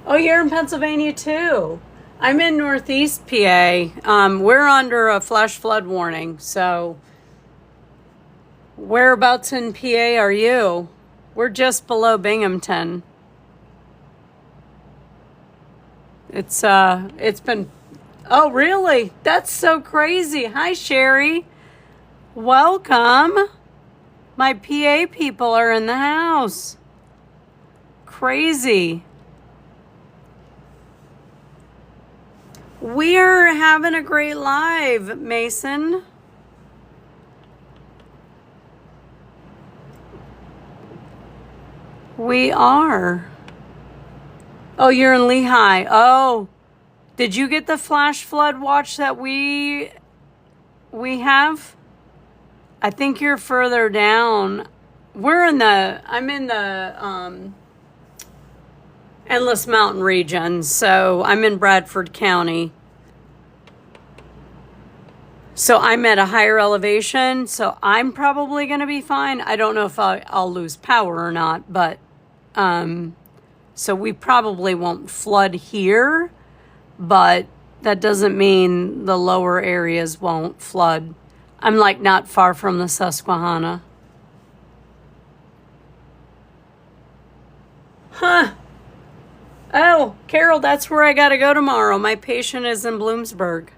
Oh, you're in Pennsylvania too. I'm in Northeast PA. We're under a flash flood warning. So whereabouts in PA are you? We're just below Binghamton. It's been, oh really? That's so crazy. Hi Sherry. Welcome. My PA people are in the house. Crazy. We're having a great live, Mason. We are. Oh, you're in Lehigh. Oh, did you get the flash flood watch that we have? I think you're further down. I'm in the Endless Mountain region, so I'm in Bradford County. So I'm at a higher elevation, so I'm probably going to be fine. I don't know if I'll lose power or not, but so we probably won't flood here, but that doesn't mean the lower areas won't flood. I'm like not far from the Susquehanna. Huh. Oh, Carol, that's where I got to go tomorrow. My patient is in Bloomsburg.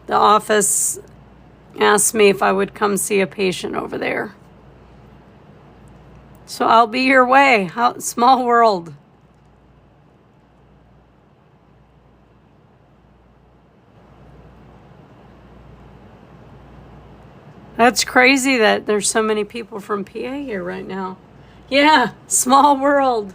The office asked me if I would come see a patient over there. So I'll be your way. Small world. That's crazy that there's so many people from PA here right now. Yeah, small world.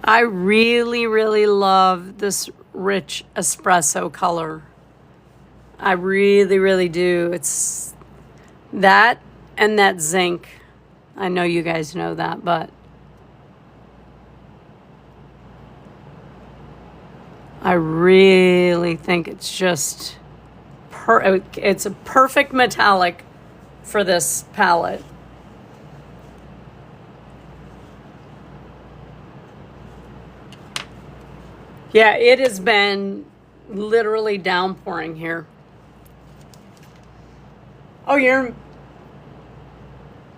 I really, really love this rich espresso color. I really, really do. It's that and that zinc. I know you guys know that, but I really think it's just it's a perfect metallic for this palette. Yeah, it has been literally downpouring here. Oh, you're in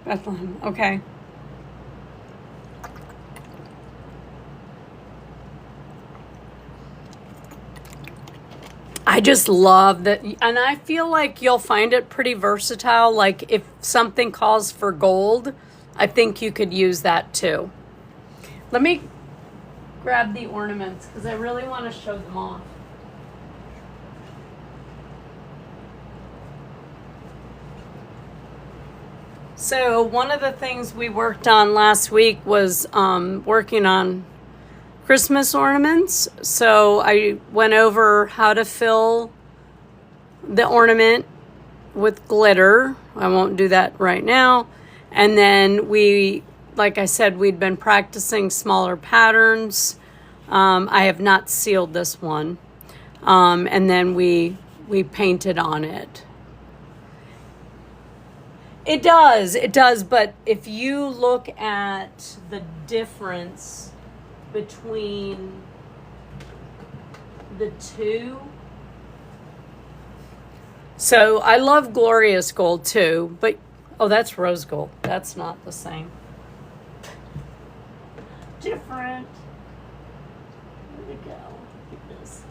Bethlehem. Okay. I just love that. And I feel like you'll find it pretty versatile. Like if something calls for gold, I think you could use that too. Let me grab the ornaments because I really want to show them off. So one of the things we worked on last week was working on Christmas ornaments. So I went over how to fill the ornament with glitter. I won't do that right now. And then like I said, we'd been practicing smaller patterns. I have not sealed this one. And then we painted on it. It does. But if you look at the difference between the two. So I love Glorious Gold too, but, oh, that's rose gold. That's not the same. different. Where'd it go? Look at this.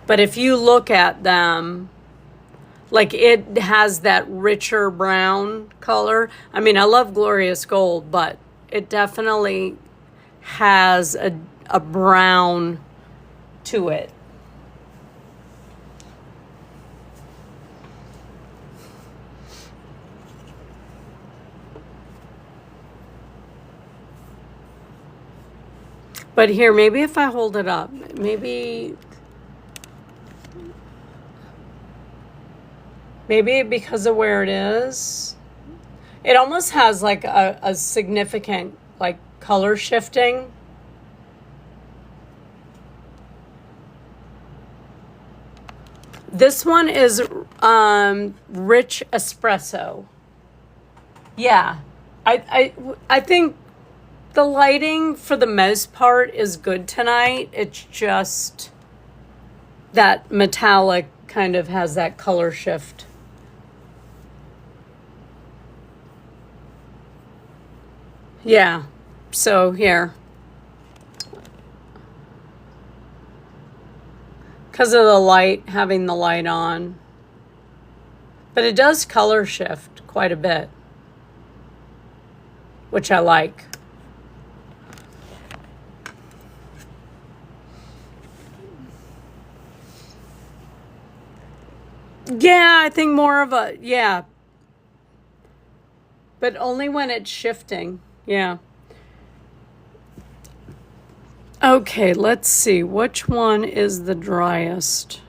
But if you look at them, like it has that richer brown color. I mean, I love Glorious Gold, but it definitely has a brown to it. But here, maybe if I hold it up, maybe because of where it is, it almost has like a significant like color shifting. This one is rich espresso. Yeah, I think the lighting for the most part is good tonight. It's just that metallic kind of has that color shift. Yeah, so here. Because of the light, having the light on. But it does color shift quite a bit, which I like. Yeah, I think more of a, yeah. But only when it's shifting. Yeah. Okay, let's see. Which one is the driest?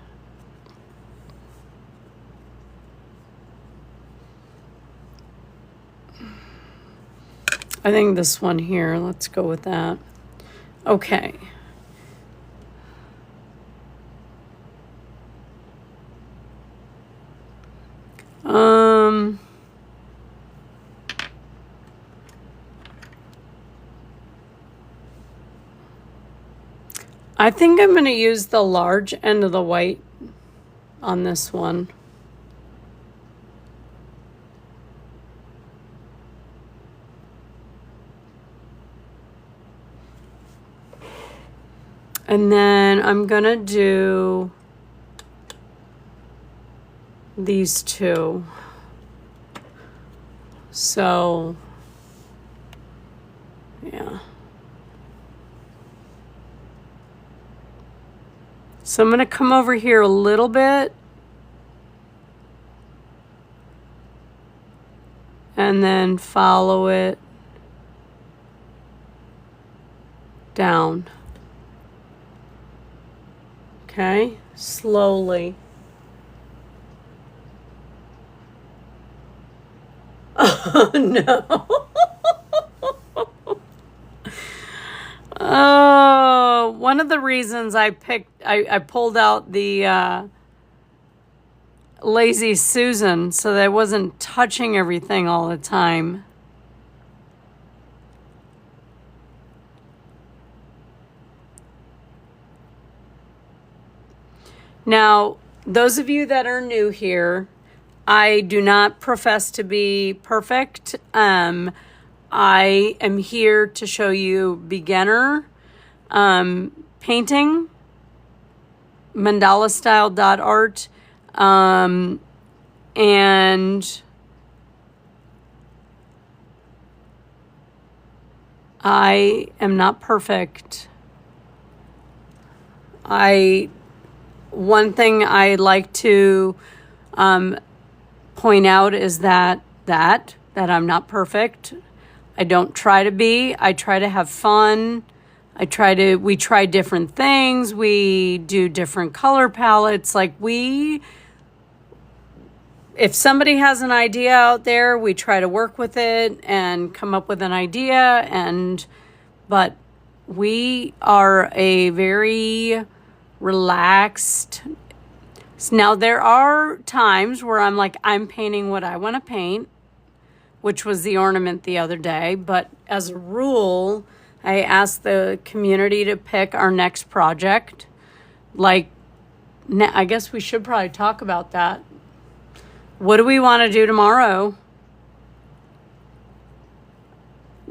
I think this one here. Let's go with that. Okay. I think I'm going to use the large end of the white on this one. And then I'm going to do these two. So, yeah. So I'm going to come over here a little bit. And then follow it down. Okay, slowly. Oh, no. Oh, one of the reasons I pulled out the Lazy Susan so that I wasn't touching everything all the time. Now, those of you that are new here, I do not profess to be perfect. I am here to show you beginner painting, mandala style dot art, and I am not perfect. One thing I like to point out is that I'm not perfect. I don't try to be. I try to have fun. We try different things. We do different color palettes. If somebody has an idea out there, we try to work with it and come up with an idea. But we are a very relaxed. Now, there are times where I'm painting what I want to paint, which was the ornament the other day. But as a rule, I ask the community to pick our next project. I guess we should probably talk about that. What do we want to do tomorrow?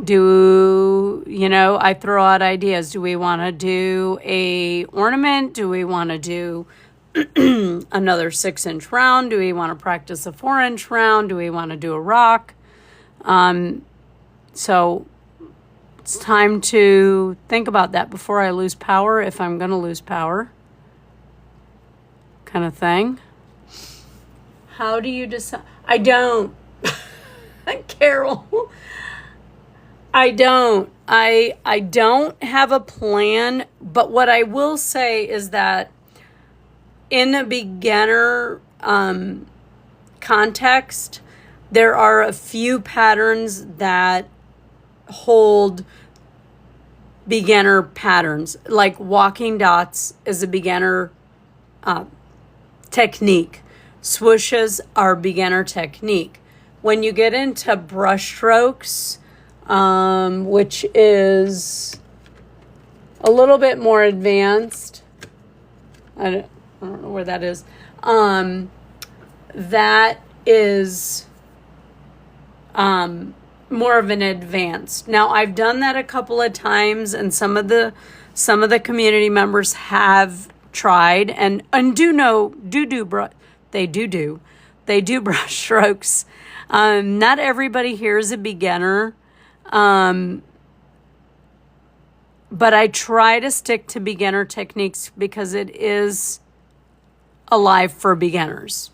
I throw out ideas. Do we want to do a ornament? Do we want to do another 6-inch round? Do we want to practice a 4-inch round? Do we want to do a rock? So it's time to think about that before I lose power, if I'm going to lose power, kind of thing. How do you decide? I don't. Carol. I don't. I don't have a plan, but what I will say is that in a beginner context, there are a few patterns that hold beginner patterns. Like walking dots is a beginner technique. Swooshes are beginner technique. When you get into brush strokes, which is a little bit more advanced, I don't know where that is. That is more of an advanced. Now, I've done that a couple of times, and some of the community members have tried and they do brush strokes. Not everybody here is a beginner, but I try to stick to beginner techniques because it is alive for beginners.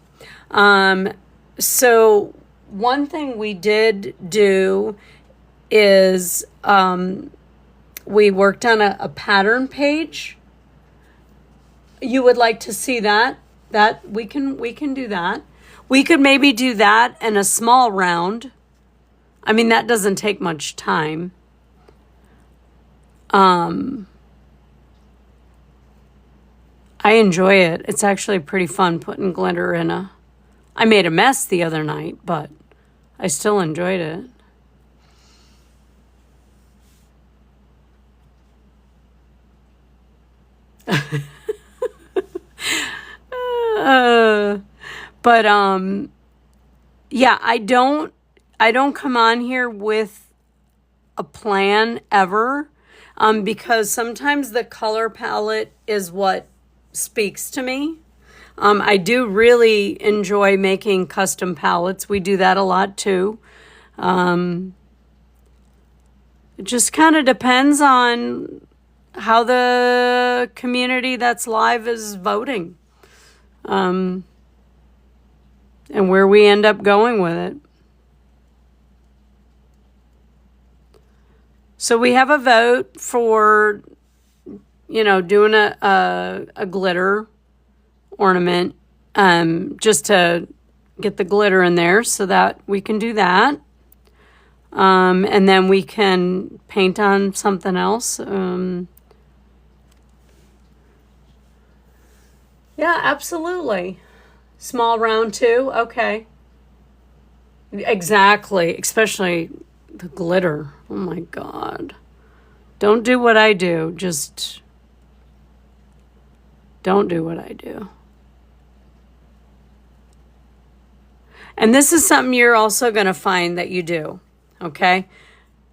So one thing we did do is we worked on a pattern page. You would like to see that? That we can do that. We could maybe do that in a small round. I mean, that doesn't take much time. I enjoy it. It's actually pretty fun putting glitter in I made a mess the other night, but I still enjoyed it. But yeah, I don't come on here with a plan ever, because sometimes the color palette is what speaks to me. I do really enjoy making custom palettes. We do that a lot too. It just kind of depends on how the community that's live is voting. And where we end up going with it. So we have a vote for, doing a glitter ornament, just to get the glitter in there so that we can do that. And then we can paint on something else. Yeah, absolutely. Small round too? Okay. Exactly. Especially the glitter. Oh my God. Don't do what I do. Just don't do what I do. And this is something you're also going to find that you do. Okay?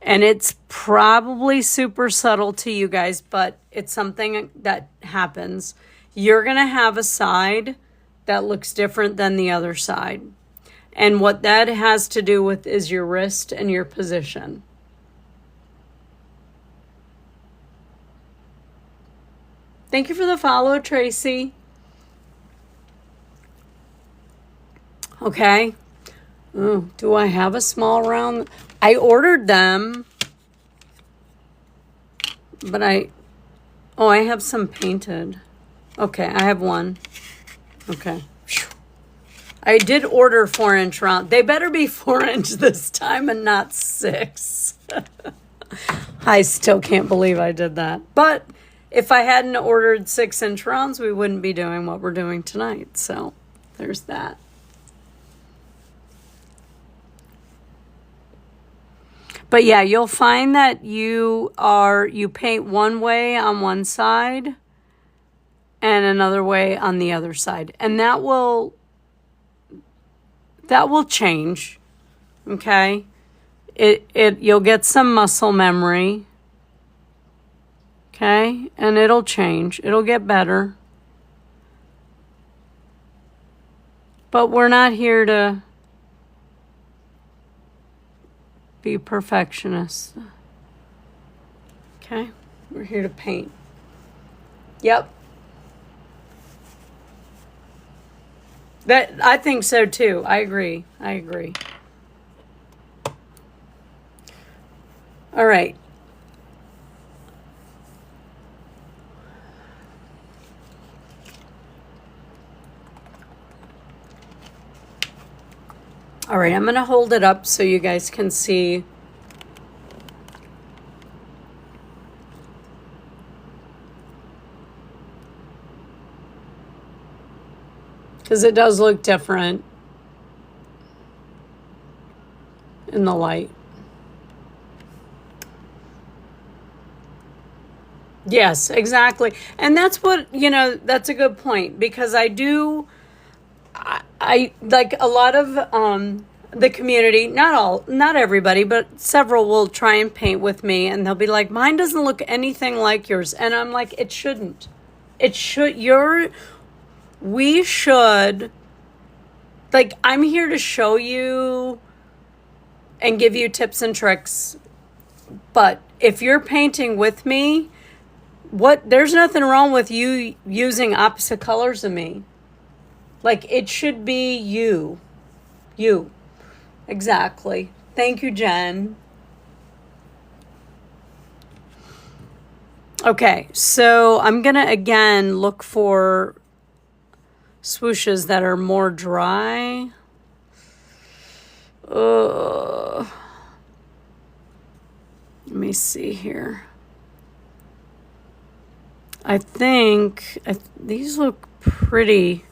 And it's probably super subtle to you guys, but it's something that happens. You're going to have a side that looks different than the other side. And what that has to do with is your wrist and your position. Thank you for the follow, Tracy. Okay. Ooh, do I have a small round? I ordered them, but I have some painted. Okay, I have one. Okay. I did order 4-inch round. They better be 4-inch this time and not 6. I still can't believe I did that. But if I hadn't ordered 6-inch rounds, we wouldn't be doing what we're doing tonight. So there's that. But yeah, you'll find that you paint one way on one side and another way on the other side. And that will change. Okay? You'll get some muscle memory. Okay? And it'll change. It'll get better. But we're not here to be perfectionists. Okay? We're here to paint. Yep. I think so too. I agree. All right. All right, I'm going to hold it up so you guys can see. Because it does look different in the light. Yes, exactly. And that's what, that's a good point, because I like a lot of the community, not everybody, but several will try and paint with me, and they'll be like, mine doesn't look anything like yours. And I'm like, it shouldn't. We should, like, I'm here to show you and give you tips and tricks. But if you're painting with me, there's nothing wrong with you using opposite colors of me. Like, it should be you. You. Exactly. Thank you, Jen. Okay, so I'm going to, again, look for swooshes that are more dry. Let me see here. I think these look pretty.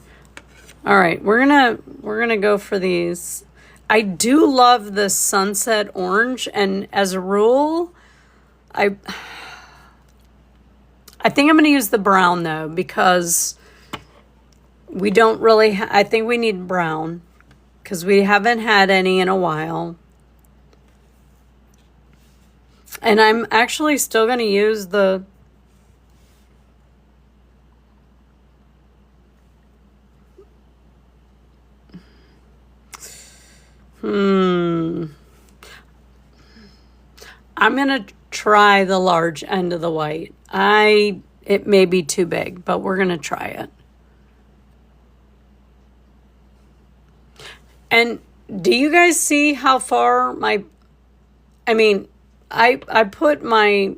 All right, we're gonna go for these. I do love the sunset orange, and as a rule, I think I'm gonna use the brown though, because we don't really. I think we need brown because we haven't had any in a while, and I'm actually still gonna use the. I'm going to try the large end of the white. It may be too big, but we're going to try it. And do you guys see how far I put my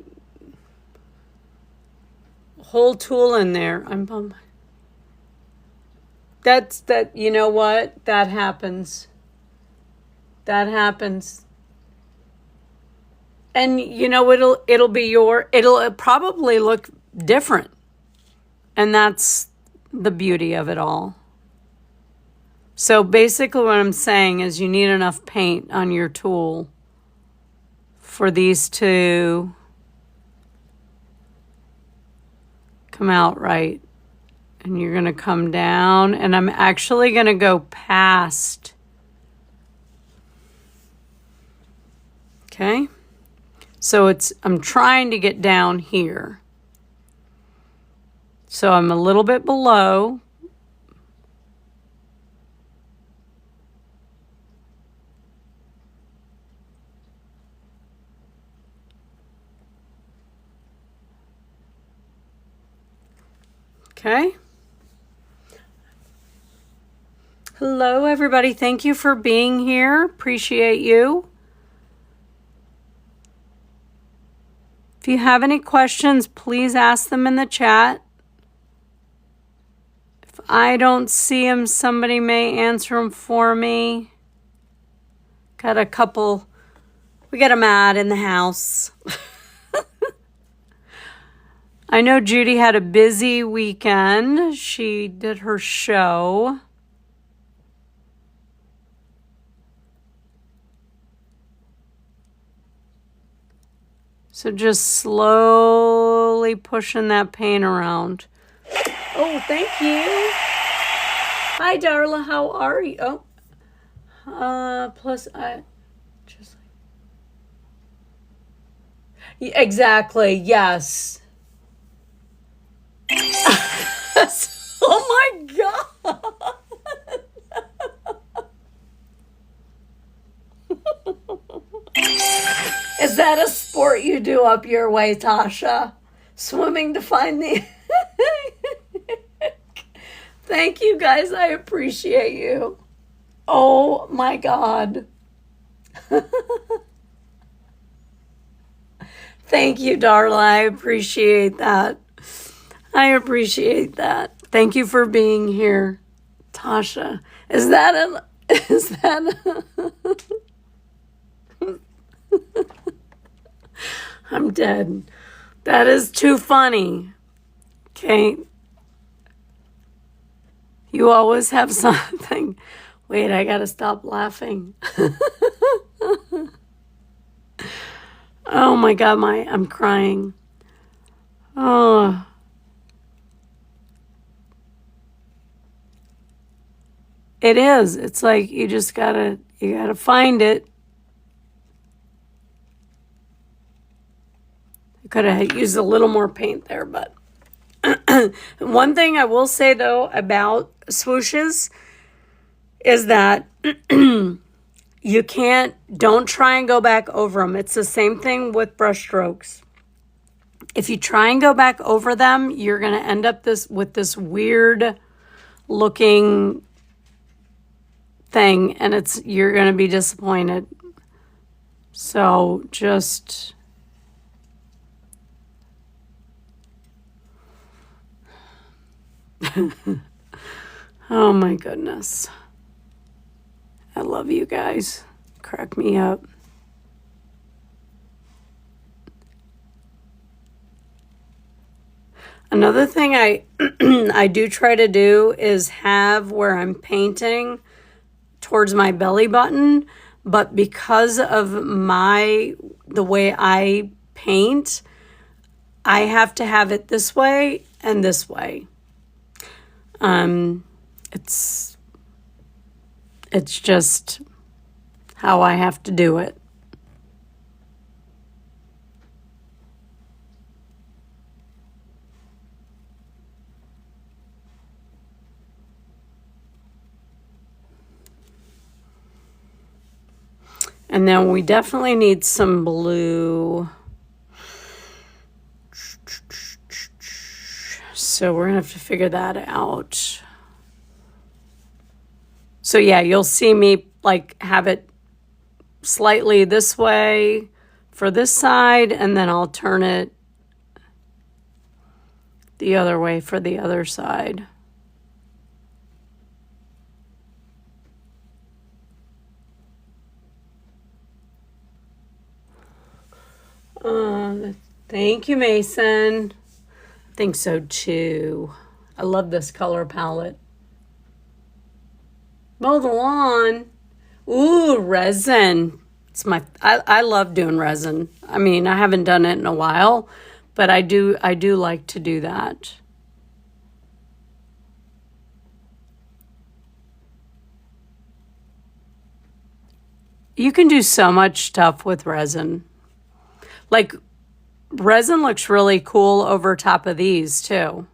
whole tool in there. I'm bummed. You know what? That happens. And it'll probably look different. And that's the beauty of it all. So basically what I'm saying is you need enough paint on your tool for these to come out right. And you're going to come down, and I'm actually going to go past. Okay? So I'm trying to get down here. So I'm a little bit below. Okay. Hello, everybody. Thank you for being here. Appreciate you. If you have any questions, please ask them in the chat. If I don't see them, somebody may answer them for me. Got a couple. We got a Matt in the house. I know Judy had a busy weekend. She did her show. So just slowly pushing that paint around. Oh, thank you. Hi, Darla. How are you? Oh, plus I just like. Exactly. Yes. Oh my God. Is that a sport you do up your way, Tasha? Swimming to find the. Thank you guys. I appreciate you. Oh my God. Thank you, Darla. I appreciate that. I appreciate that. Thank you for being here, Tasha. Is that a. Is that a. I'm dead. That is too funny. Okay. You always have something. Wait, I gotta stop laughing. Oh my God, I'm crying. Oh. It is. It's like you gotta find it. I could have used a little more paint there, but one thing I will say though about swooshes is that don't try and go back over them. It's the same thing with brush strokes. If you try and go back over them, you're going to end up with this weird looking thing, and you're going to be disappointed. So just oh my goodness. I love you guys. Crack me up. Another thing I I do try to do is have where I'm painting towards my belly button, but because of the way I paint, I have to have it this way and this way. It's just how I have to do it. And then we definitely need some blue. So we're going to have to figure that out. So yeah, you'll see me like have it slightly this way for this side, and then I'll turn it the other way for the other side. Thank you, Mason. I think so too. I love this color palette. Mow the lawn. Ooh, resin. I love doing resin. I mean, I haven't done it in a while, but I do like to do that. You can do so much stuff with resin. Like, resin looks really cool over top of these too.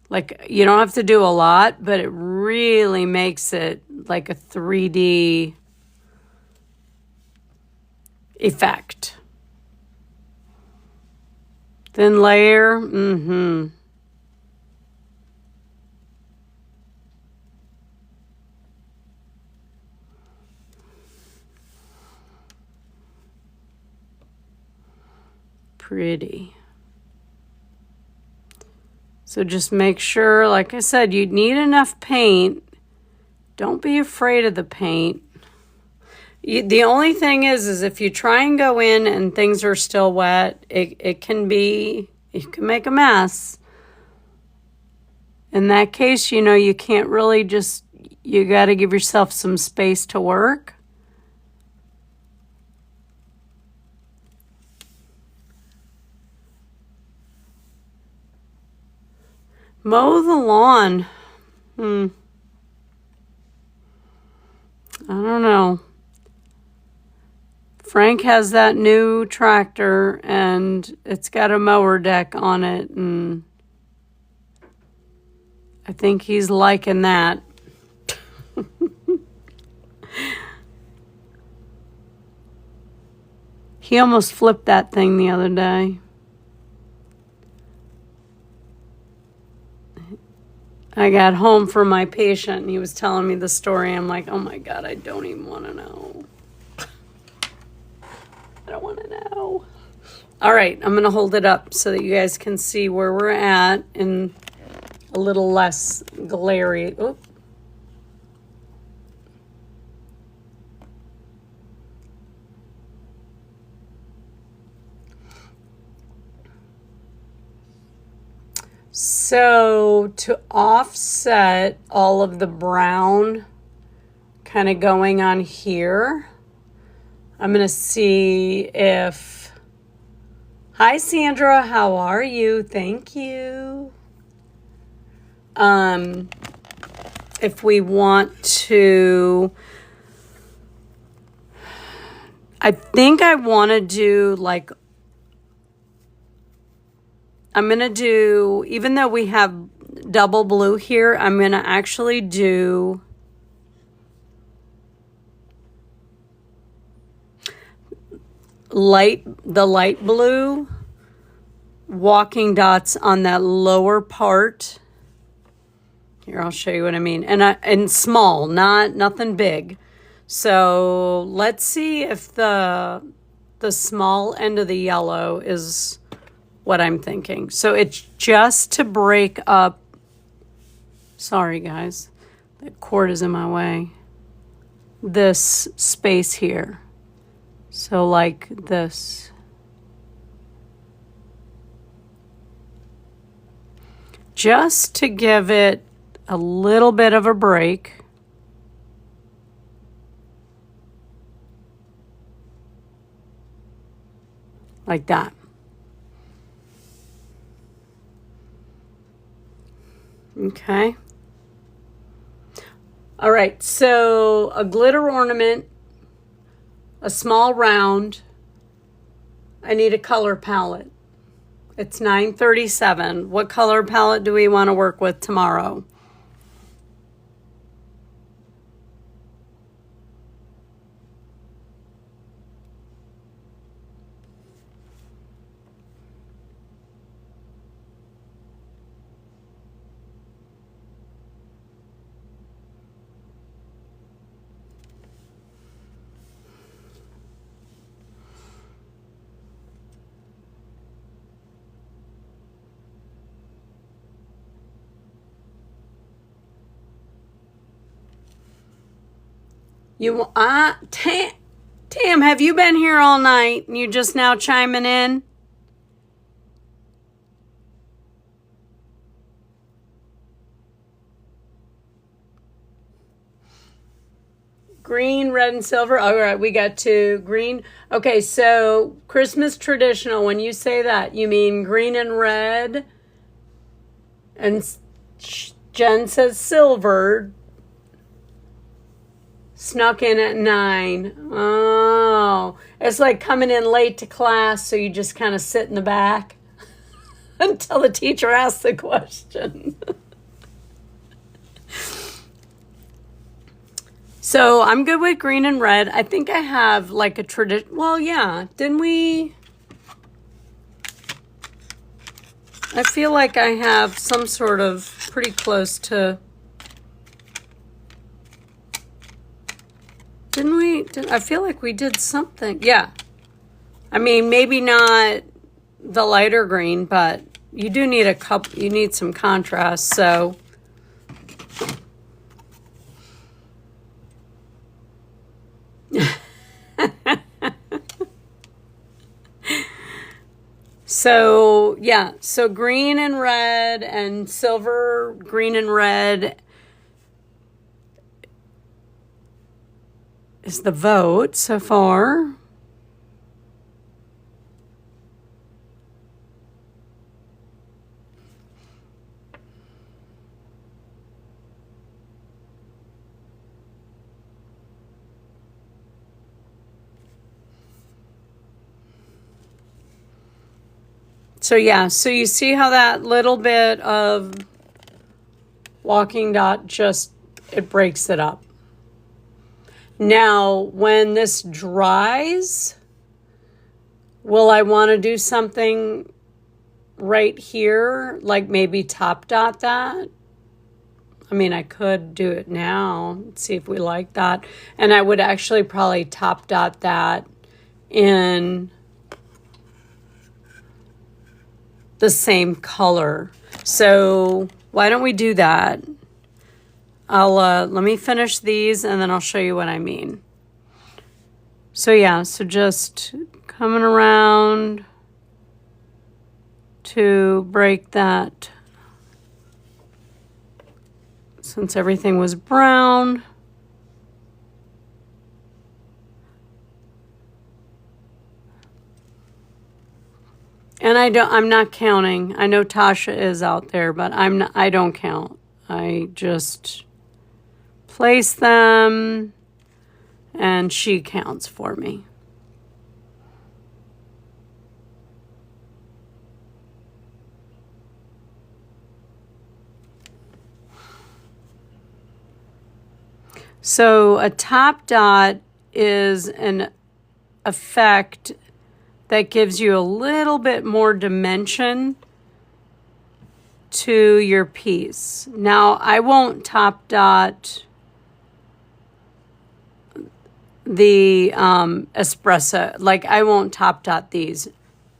Like, you don't have to do a lot, but it really makes it like a 3D effect. Thin layer, pretty. So just make sure, like I said, you need enough paint. Don't be afraid of the paint. The only thing is if you try and go in and things are still wet, you can make a mess. In that case, you can't really you got to give yourself some space to work. Mow the lawn. I don't know. Frank has that new tractor and it's got a mower deck on it, and I think he's liking that. He almost flipped that thing the other day. I got home from my patient and he was telling me the story. I'm like, oh my God, I don't even want to know. I don't want to know. All right, I'm going to hold it up so that you guys can see where we're at in a little less glary. Oop. So to offset all of the brown kind of going on here, I'm going to see if... Hi, Sandra. How are you? Thank you. If we want to... I think I want to do like... I'm going to do... Even though we have double blue here, I'm going to actually do... the light blue walking dots on that lower part. Here, I'll show you what I mean. And small, nothing big. So let's see if the small end of the yellow is what I'm thinking. So it's just to break up. Sorry, guys. The cord is in my way. This space here. So like this. Just to give it a little bit of a break. Like that. Okay. All right, so a glitter ornament, a small round. I need a color palette. It's 9:37. What color palette do we want to work with tomorrow? Tam, have you been here all night and you just now chiming in? Green, red, and silver. All right, we got two. Green. Okay, so Christmas traditional, when you say that, you mean green and red? And Jen says silver. Snuck in at 9. Oh, it's like coming in late to class, so you just kind of sit in the back until the teacher asks the question. So I'm good with green and red. I think I have like a tradition. Well, yeah, didn't we? I feel like I have some sort of pretty close to... Didn't we? I feel like we did something. Yeah. I mean, maybe not the lighter green, but you do need you need some contrast, so. So, yeah. So green and red and silver, green and red is the vote so far. So yeah, so you see how that little bit of walking dot just, it breaks it up. Now, when this dries, will I want to do something right here, like maybe top dot that? I mean, I could do it now, see if we like that. And I would actually probably top dot that in the same color. So why don't we do that? Let me finish these and then I'll show you what I mean. So yeah, so just coming around to break that, since everything was brown. And I'm not counting. I know Tasha is out there, but I don't count. I just place them and she counts for me. So a top dot is an effect that gives you a little bit more dimension to your piece. Now, I won't top dot the espresso. Like, I won't top dot these.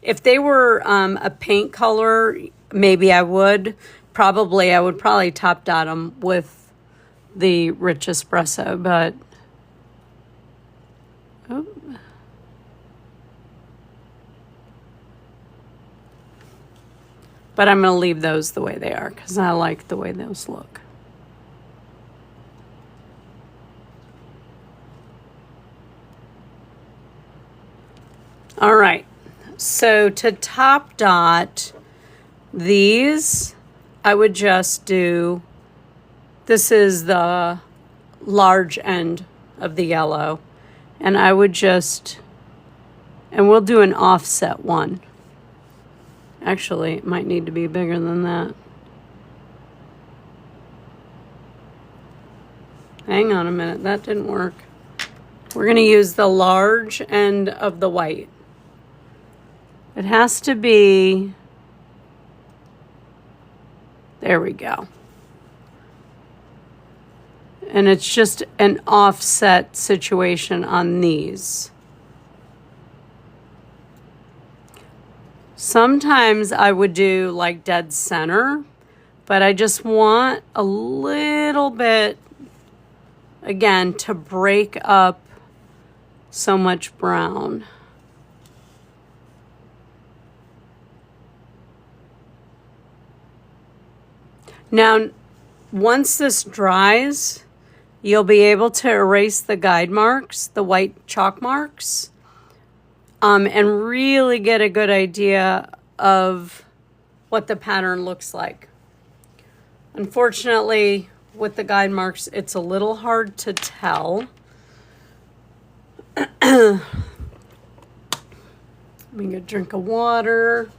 If they were a paint color, maybe I would. I would probably top dot them with the rich espresso, but I'm going to leave those the way they are because I like the way those look. All right, so to top dot these, I would just do, this is the large end of the yellow, and I would just, and we'll do an offset one. Actually, it might need to be bigger than that. Hang on a minute, that didn't work. We're going to use the large end of the white. It has to be, there we go. And it's just an offset situation on these. Sometimes I would do like dead center, but I just want a little bit, again, to break up so much brown. Now, once this dries, you'll be able to erase the guide marks, the white chalk marks, and really get a good idea of what the pattern looks like. Unfortunately, with the guide marks, it's a little hard to tell. Let me get a drink of water.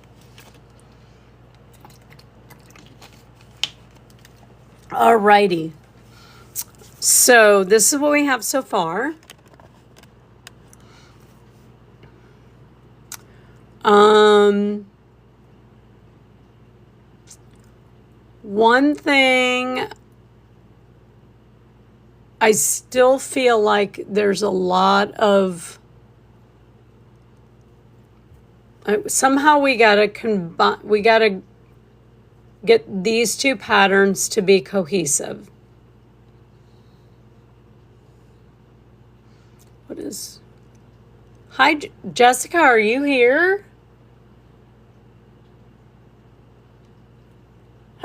Alrighty. So this is what we have so far. One thing, I still feel like there's a lot of, somehow we gotta combine, we gotta get these two patterns to be cohesive. What is, hi, Jessica, are you here?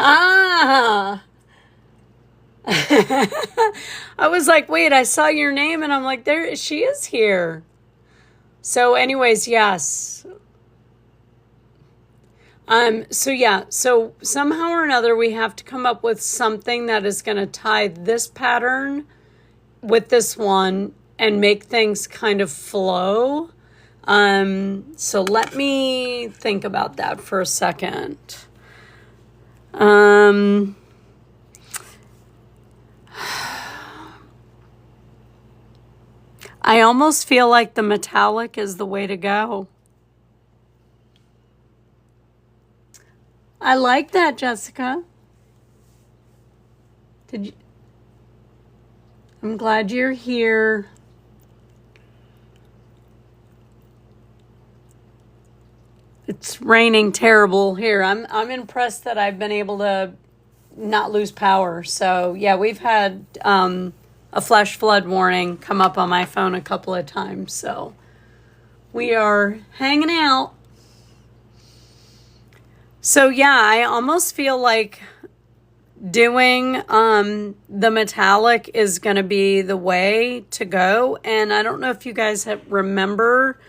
Ah, I was like, wait, I saw your name and I'm like, there, she is here. So anyways, yes. So yeah, so somehow or another, we have to come up with something that is going to tie this pattern with this one and make things kind of flow. So let me think about that for a second. I almost feel like the metallic is the way to go. I like that, Jessica. I'm glad you're here. It's raining terrible here. I'm impressed that I've been able to not lose power. So yeah, we've had a flash flood warning come up on my phone a couple of times. So we are hanging out. So yeah, I almost feel like doing the metallic is going to be the way to go. And I don't know if you guys remember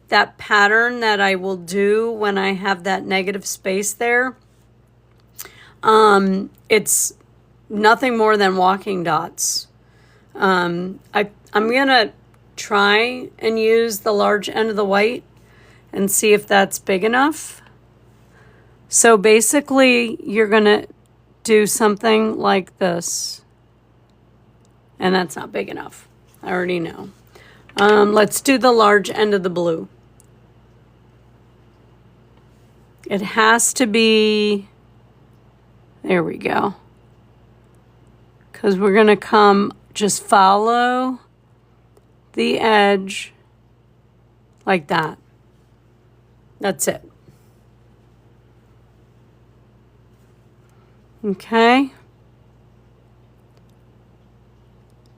that pattern that I will do when I have that negative space there. It's nothing more than walking dots. I'm going to try and use the large end of the white and see if that's big enough. So basically, you're going to do something like this. And that's not big enough. I already know. Let's do the large end of the blue. It has to be, there we go. Because we're going to just follow the edge like that. That's it. Okay.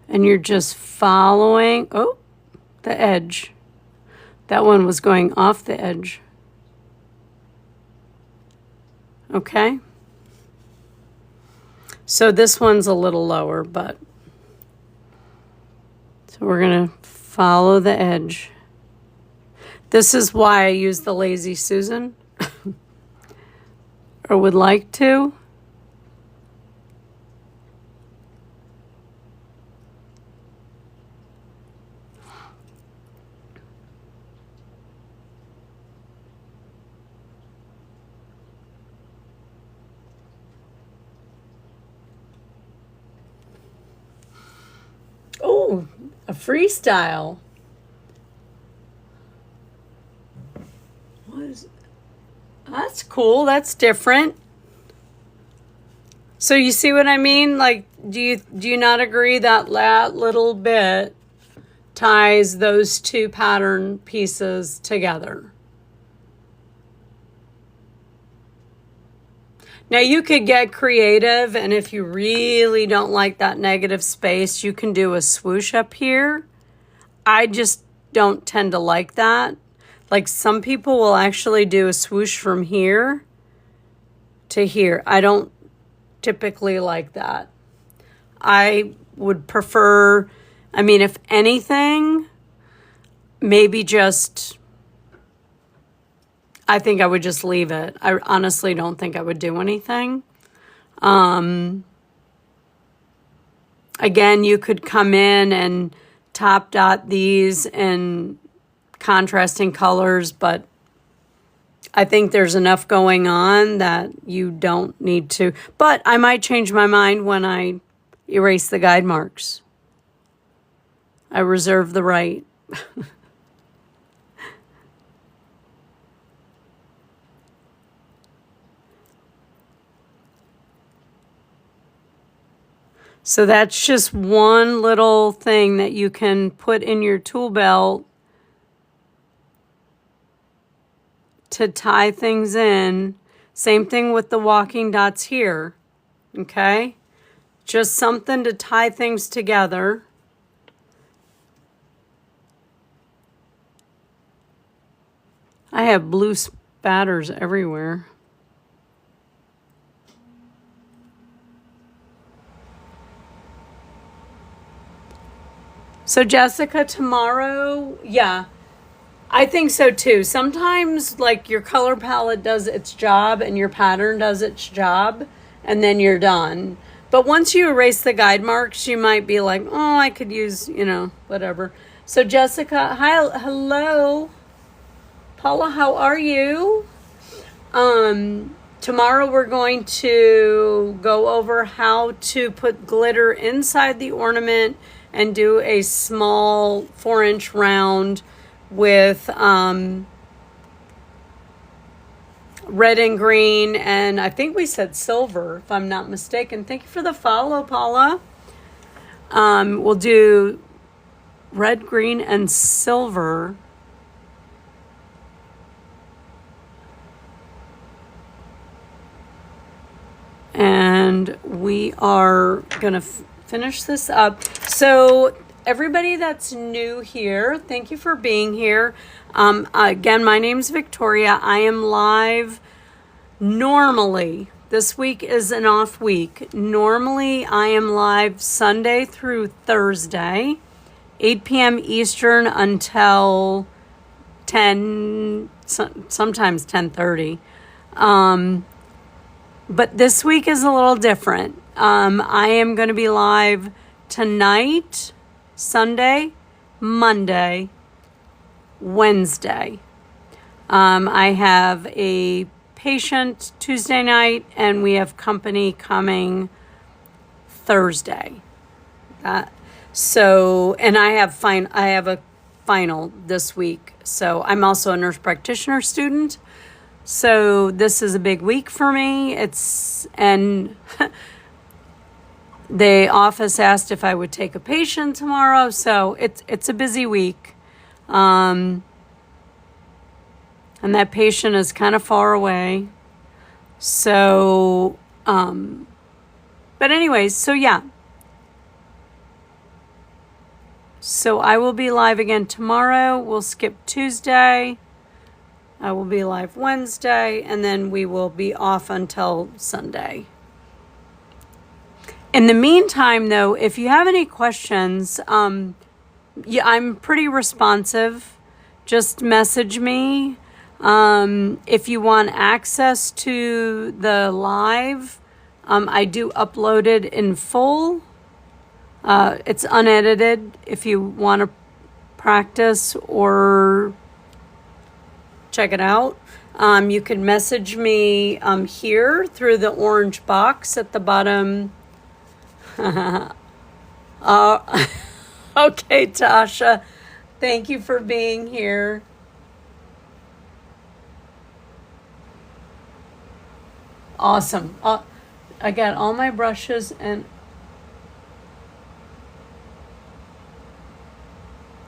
And you're just following, the edge. That one was going off the edge. Okay. So this one's a little lower, but so we're going to follow the edge. This is why I use the Lazy Susan or would like to. Oh, a freestyle. That's cool. That's different. So you see what I mean? Like, do you not agree that little bit ties those two pattern pieces together? Now you could get creative, and if you really don't like that negative space, you can do a swoosh up here. I just don't tend to like that. Like some people will actually do a swoosh from here to here. I don't typically like that. I would prefer, if anything, maybe just, I think I would just leave it. I honestly don't think I would do anything. Again, you could come in and top dot these in contrasting colors, but I think there's enough going on that you don't need to. But I might change my mind when I erase the guide marks. I reserve the right. So that's just one little thing that you can put in your tool belt to tie things in. Same thing with the walking dots here, okay? Just something to tie things together. I have blue spatters everywhere. So Jessica, tomorrow, yeah, I think so too. Sometimes like your color palette does its job and your pattern does its job and then you're done. But once you erase the guide marks, you might be like, oh, I could use, whatever. So Jessica, hi, hello. Paula, how are you? Tomorrow we're going to go over how to put glitter inside the ornament and do a small 4-inch round with red and green, and I think we said silver, if I'm not mistaken. Thank you for the follow, Paula. We'll do red, green, and silver. And we are going to finish this up. So everybody that's new here, thank you for being here. Again, my name's Victoria. I am live normally. This week is an off week. Normally, I am live Sunday through Thursday, 8 p.m. Eastern until 10, sometimes 10:30. But this week is a little different. I am going to be live tonight, Sunday, Monday, Wednesday. I have a patient Tuesday night, and we have company coming Thursday. And I have a final this week. So I'm also a nurse practitioner student. So this is a big week for me. And the office asked if I would take a patient tomorrow. So it's a busy week. And that patient is kind of far away. So, but anyways, so yeah. So I will be live again tomorrow. We'll skip Tuesday. I will be live Wednesday, and then we will be off until Sunday. In the meantime, though, if you have any questions, I'm pretty responsive. Just message me. If you want access to the live, I do upload it in full. It's unedited if you want to practice or check it out. You can message me here through the orange box at the bottom. Okay, Tasha, thank you for being here. Awesome. I got all my brushes and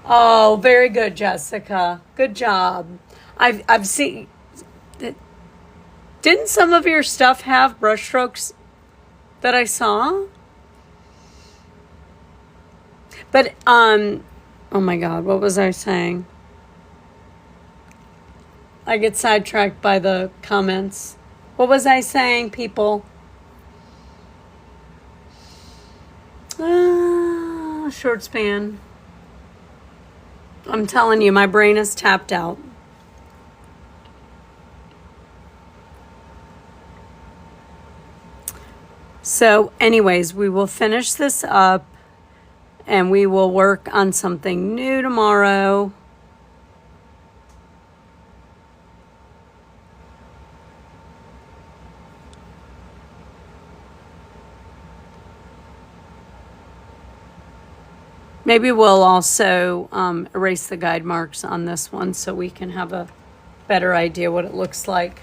oh, very good, Jessica. Good job. I've seen. Didn't some of your stuff have brush strokes that I saw? But oh my God, what was I saying? I get sidetracked by the comments. What was I saying, people? Short span. I'm telling you, my brain is tapped out. So anyways, we will finish this up and we will work on something new tomorrow. Maybe we'll also erase the guide marks on this one so we can have a better idea what it looks like.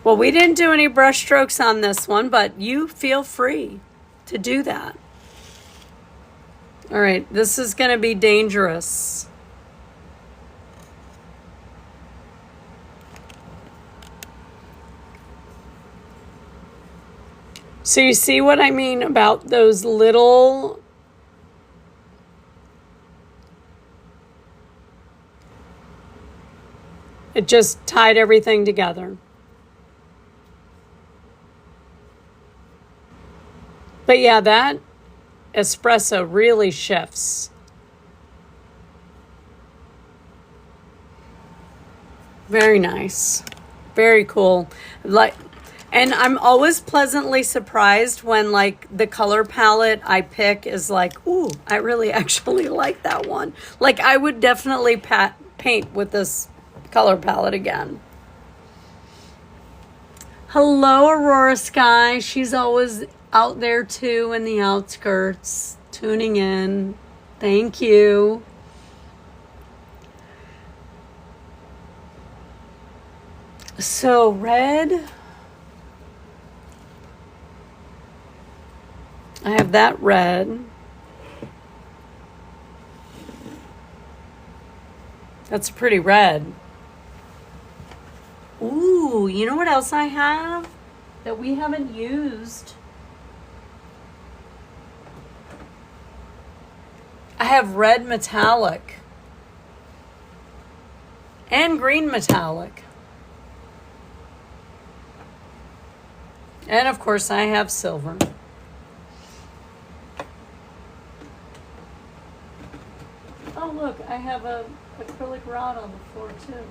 Well, we didn't do any brush strokes on this one, but you feel free to do that. All right, this is going to be dangerous. So you see what I mean about those little it just tied everything together. But yeah, that espresso really shifts. Very nice. Very cool. Like And I'm always pleasantly surprised when like the color palette I pick is like, ooh, I really actually like that one. Like I would definitely paint with this color palette again. Hello, Aurora Sky. She's always out there too in the outskirts, tuning in. Thank you. So red. I have that red. That's pretty red. Ooh, you know what else I have that we haven't used? I have red metallic and green metallic. And of course I have silver. Oh look, I have a acrylic rod on the floor too.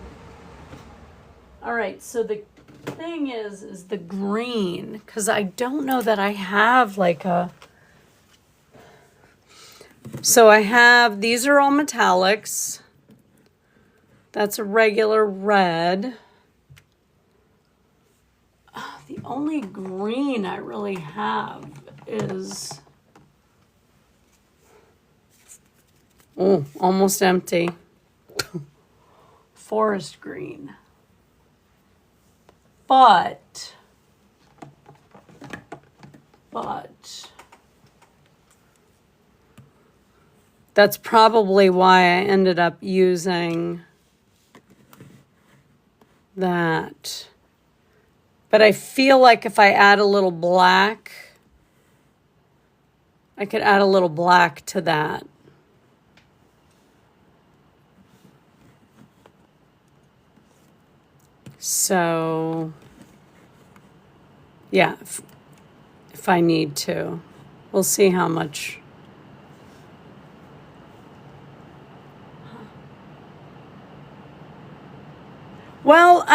All right, so the thing is the green, because I don't know that I have like a... So I have, these are all metallics. That's a regular red. The only green I really have is... Oh, almost empty. Forest green. But that's probably why I ended up using that. But I feel like if I add a little black, I could add a little black to that. So, yeah, if I need to, we'll see how much. Well,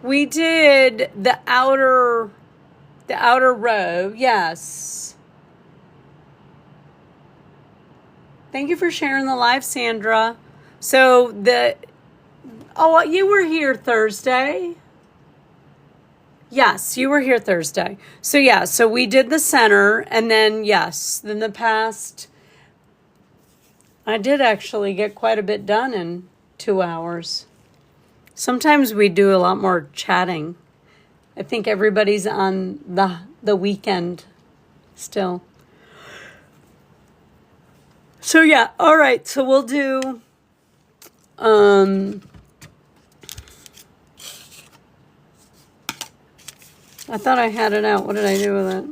we did the outer row, yes. Thank you for sharing the live, Sandra. So oh, you were here Thursday. Yes, you were here Thursday. So yeah, so we did the center, and then yes, then the past, I did actually get quite a bit done in 2 hours. Sometimes we do a lot more chatting. I think everybody's on the weekend still. So yeah, all right, so we'll do I thought I had it out. What did I do with it?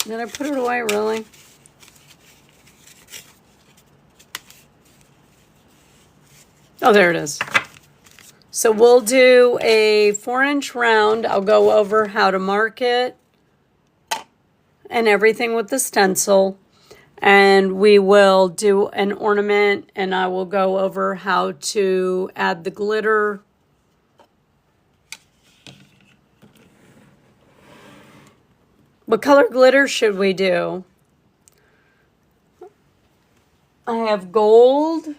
Did I put it away, really? Oh, there it is. So we'll do a 4-inch round. I'll go over how to mark it and everything with the stencil. And we will do an ornament, and I will go over how to add the glitter. What color glitter should we do? I have gold,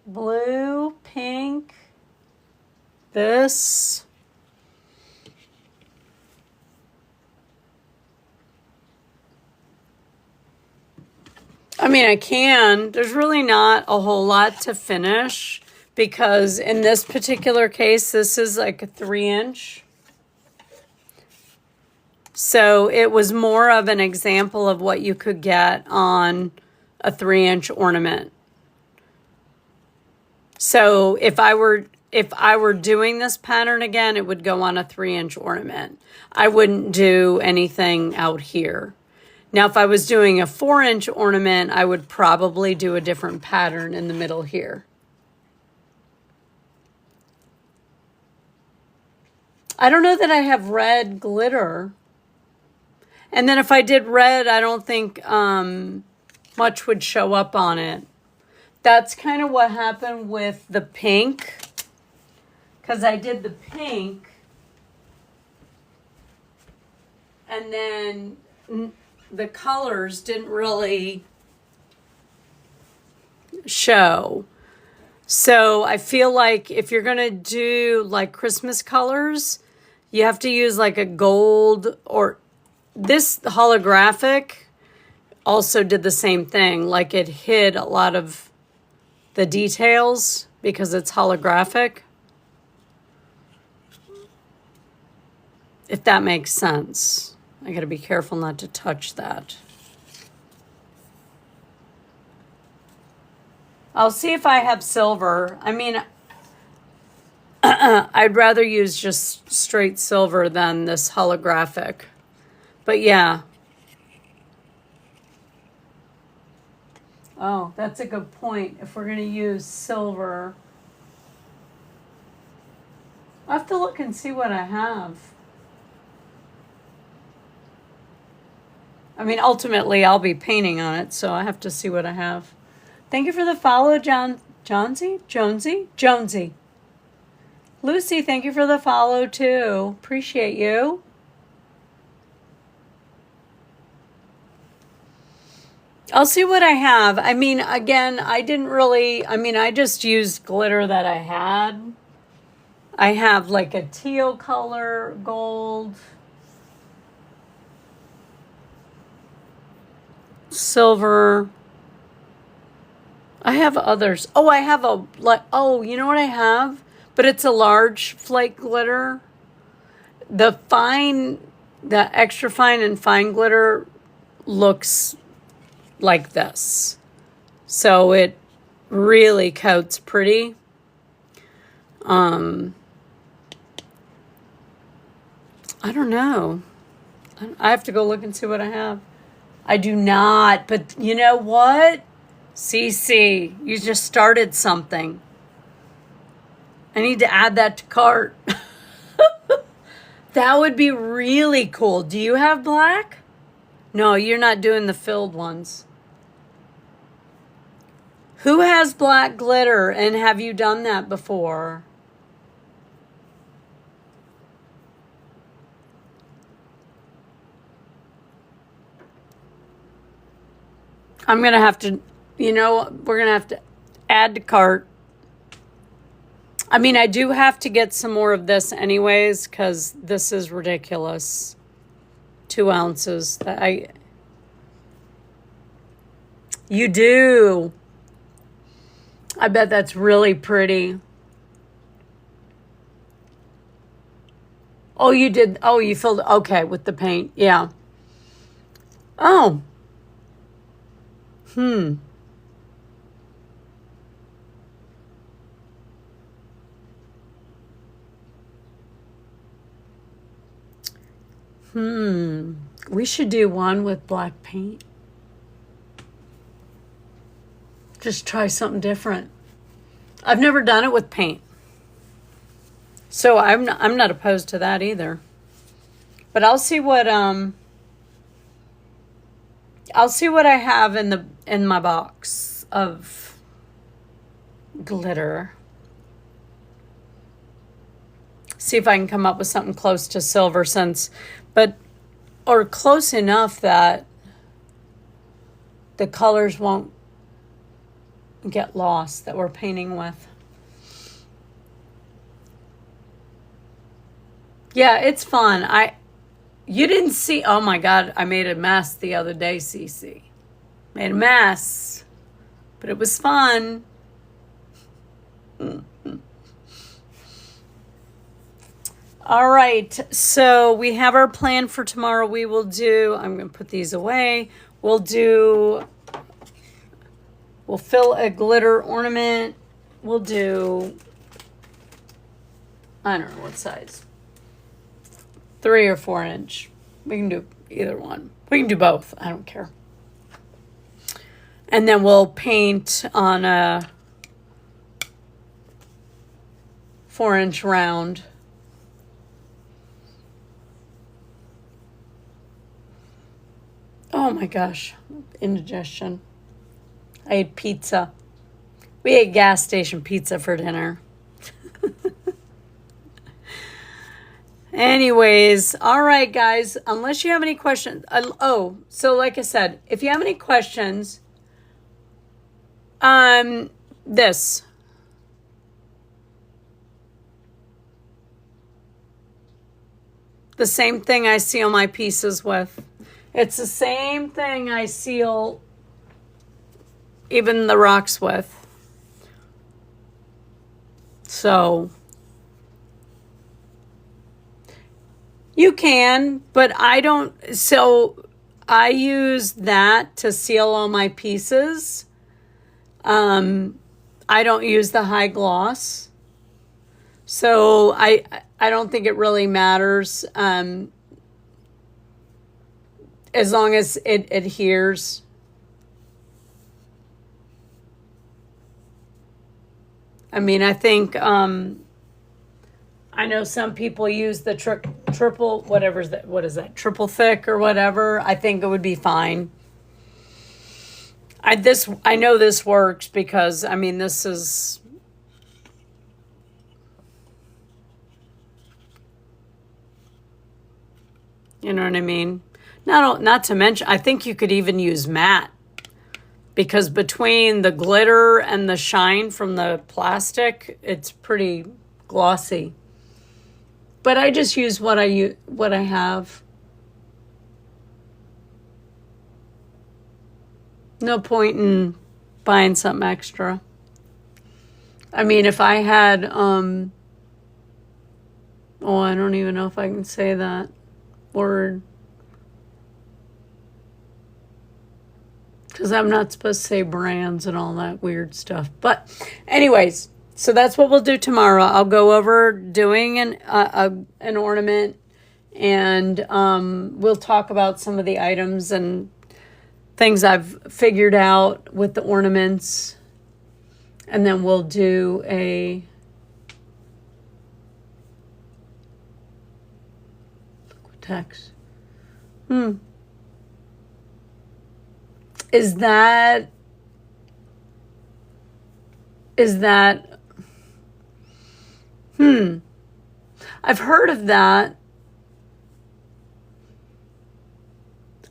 blue, pink, this. I mean, I can. There's really not a whole lot to finish because in this particular case, this is like a 3-inch. So it was more of an example of what you could get on a 3-inch ornament. So if I were doing this pattern again, it would go on a 3-inch ornament. I wouldn't do anything out here. Now, if I was doing a 4-inch ornament, I would probably do a different pattern in the middle here. I don't know that I have red glitter. And then if I did red, I don't think much would show up on it. That's kind of what happened with the pink. because I did the pink, and then the colors didn't really show. So I feel like if you're going to do like Christmas colors, you have to use like a gold, or this holographic also did the same thing. Like it hid a lot of the details because it's holographic. If that makes sense. I got to be careful not to touch that. I'll see if I have silver. I mean, I'd rather use just straight silver than this holographic. But yeah. Oh, that's a good point. If we're going to use silver, I'll have to look and see what I have. I mean, ultimately, I'll be painting on it, so I have to see what I have. Thank you for the follow, Jonesy. Lucy, thank you for the follow, too. Appreciate you. I'll see what I have. I mean, again, I just used glitter that I had. I have like a teal color, gold, silver. I have others. Oh, I have you know what I have? But it's a large flake glitter. The extra fine and fine glitter looks like this. So it really coats pretty. I don't know. I have to go look and see what I have. I do not, but you know what? CC, you just started something. I need to add that to cart. That would be really cool. Do you have black? No, you're not doing the filled ones. Who has black glitter, and have you done that before? I'm going to have to, we're going to have to add to cart. I mean, I do have to get some more of this anyways, because this is ridiculous. 2 ounces. You do. I bet that's really pretty. Oh, you did. Oh, you filled. Okay, with the paint. Yeah. Oh. We should do one with black paint. Just try something different. I've never done it with paint. So I'm not opposed to that either. But I'll see what I have in my box of glitter. See if I can come up with something close to silver or close enough that the colors won't get lost that we're painting with. Yeah, it's fun. You didn't see, oh my God, I made a mess the other day, Cece. Made a mess, but it was fun. All right, so we have our plan for tomorrow. I'm going to put these away. We'll fill a glitter ornament. We'll do, I don't know what size, 3 or 4 inch. We can do either one. We can do both. I don't care. And then we'll paint on a 4-inch round. Oh my gosh, indigestion. I ate pizza. We ate gas station pizza for dinner. Anyways, all right, guys. Unless you have any questions. So like I said, if you have any questions, this. The same thing I seal my pieces with. It's the same thing I seal even the rocks with. So you can, but I don't. So I use that to seal all my pieces. I don't use the high gloss. So I don't think it really matters as long as it adheres. I mean, I think I know some people use the triple, whatever is that? What is that? Triple thick or whatever. I think it would be fine. I know this works because I mean this is. You know what I mean? Not to mention, I think you could even use matte because between the glitter and the shine from the plastic, it's pretty glossy. But I just use what I have. No point in buying something extra. I mean, if I had, I don't even know if I can say that word. Because I'm not supposed to say brands and all that weird stuff. But anyways, so that's what we'll do tomorrow. I'll go over doing an ornament, and we'll talk about some of the items and things I've figured out with the ornaments. And then we'll do a text. Is that I've heard of that.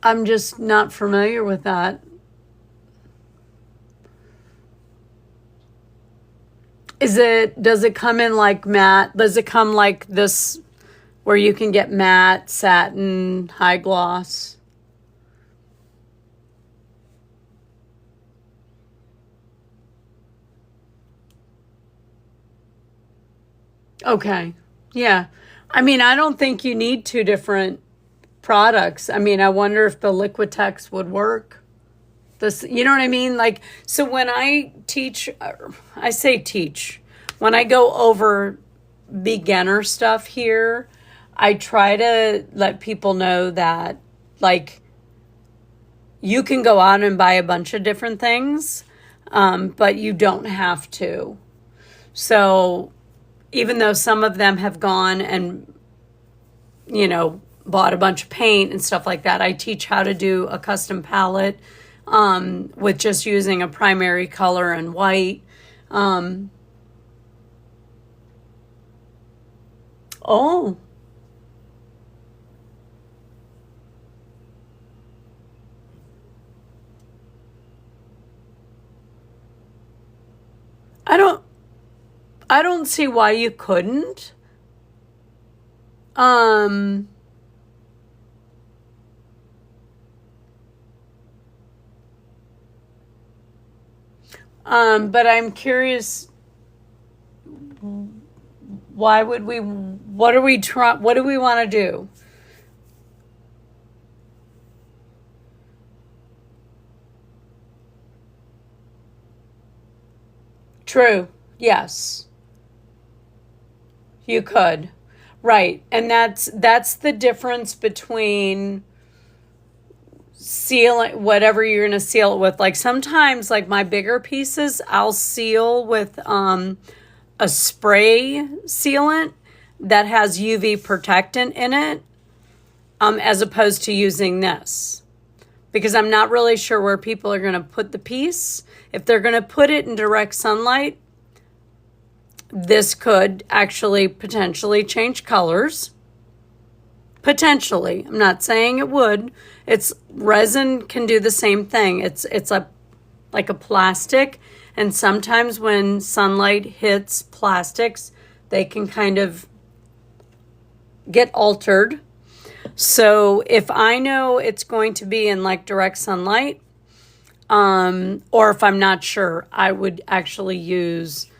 I'm just not familiar with that. Does it come in like matte? Does it come like this where you can get matte, satin, high gloss? Okay. Yeah. I mean, I don't think you need two different products. I mean, I wonder if the Liquitex would work. You know what I mean? Like, so when I teach, I say teach, when I go over beginner stuff here, I try to let people know that, like, you can go out and buy a bunch of different things, but you don't have to. So even though some of them have gone and, bought a bunch of paint and stuff like that, I teach how to do a custom palette with just using a primary color and white. Oh. I don't see why you couldn't. But I'm curious, what do we want to do? True. Yes. You could. Right. And that's the difference between sealing whatever you're going to seal it with. Like sometimes, like my bigger pieces, I'll seal with a spray sealant that has UV protectant in it, as opposed to using this. Because I'm not really sure where people are going to put the piece. If they're going to put it in direct sunlight, this could actually potentially change colors. Potentially. I'm not saying it would. It's resin can do the same thing. It's like a plastic, and sometimes when sunlight hits plastics, they can kind of get altered. So if I know it's going to be in like direct sunlight, or if I'm not sure, I would actually use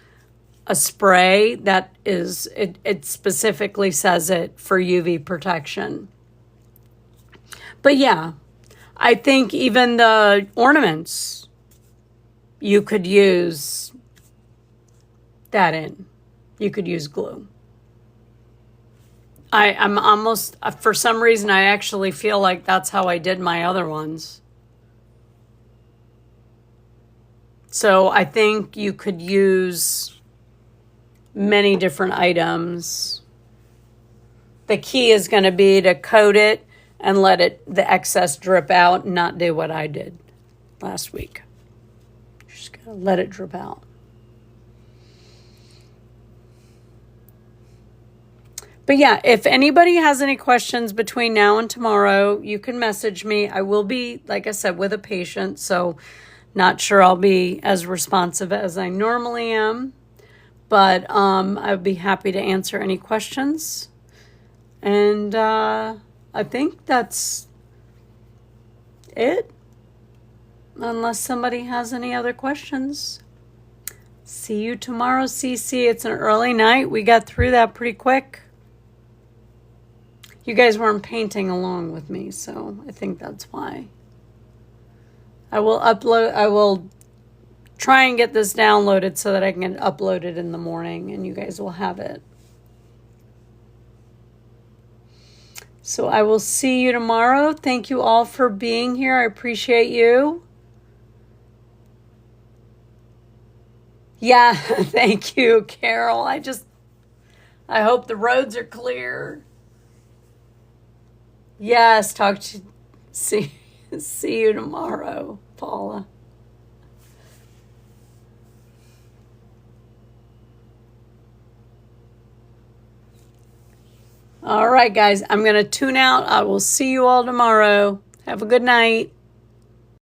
a spray that is, it specifically says it for UV protection. But yeah, I think even the ornaments, you could use that in. You could use glue. I'm almost, for some reason, I actually feel like that's how I did my other ones. So I think you could use many different items. The key is going to be to coat it and let the excess drip out and not do what I did last week. Just going to let it drip out. But yeah, if anybody has any questions between now and tomorrow, you can message me. I will be, like I said, with a patient, so not sure I'll be as responsive as I normally am. But I'd be happy to answer any questions. And I think that's it. Unless somebody has any other questions. See you tomorrow, CC. It's an early night. We got through that pretty quick. You guys weren't painting along with me, so I think that's why. I will try and get this downloaded so that I can get it uploaded in the morning and you guys will have it. So I will see you tomorrow. Thank you all for being here. I appreciate you. Yeah, thank you, Carol. I hope the roads are clear. Yes, see you tomorrow, Paula. All right, guys, I'm going to tune out. I will see you all tomorrow. Have a good night.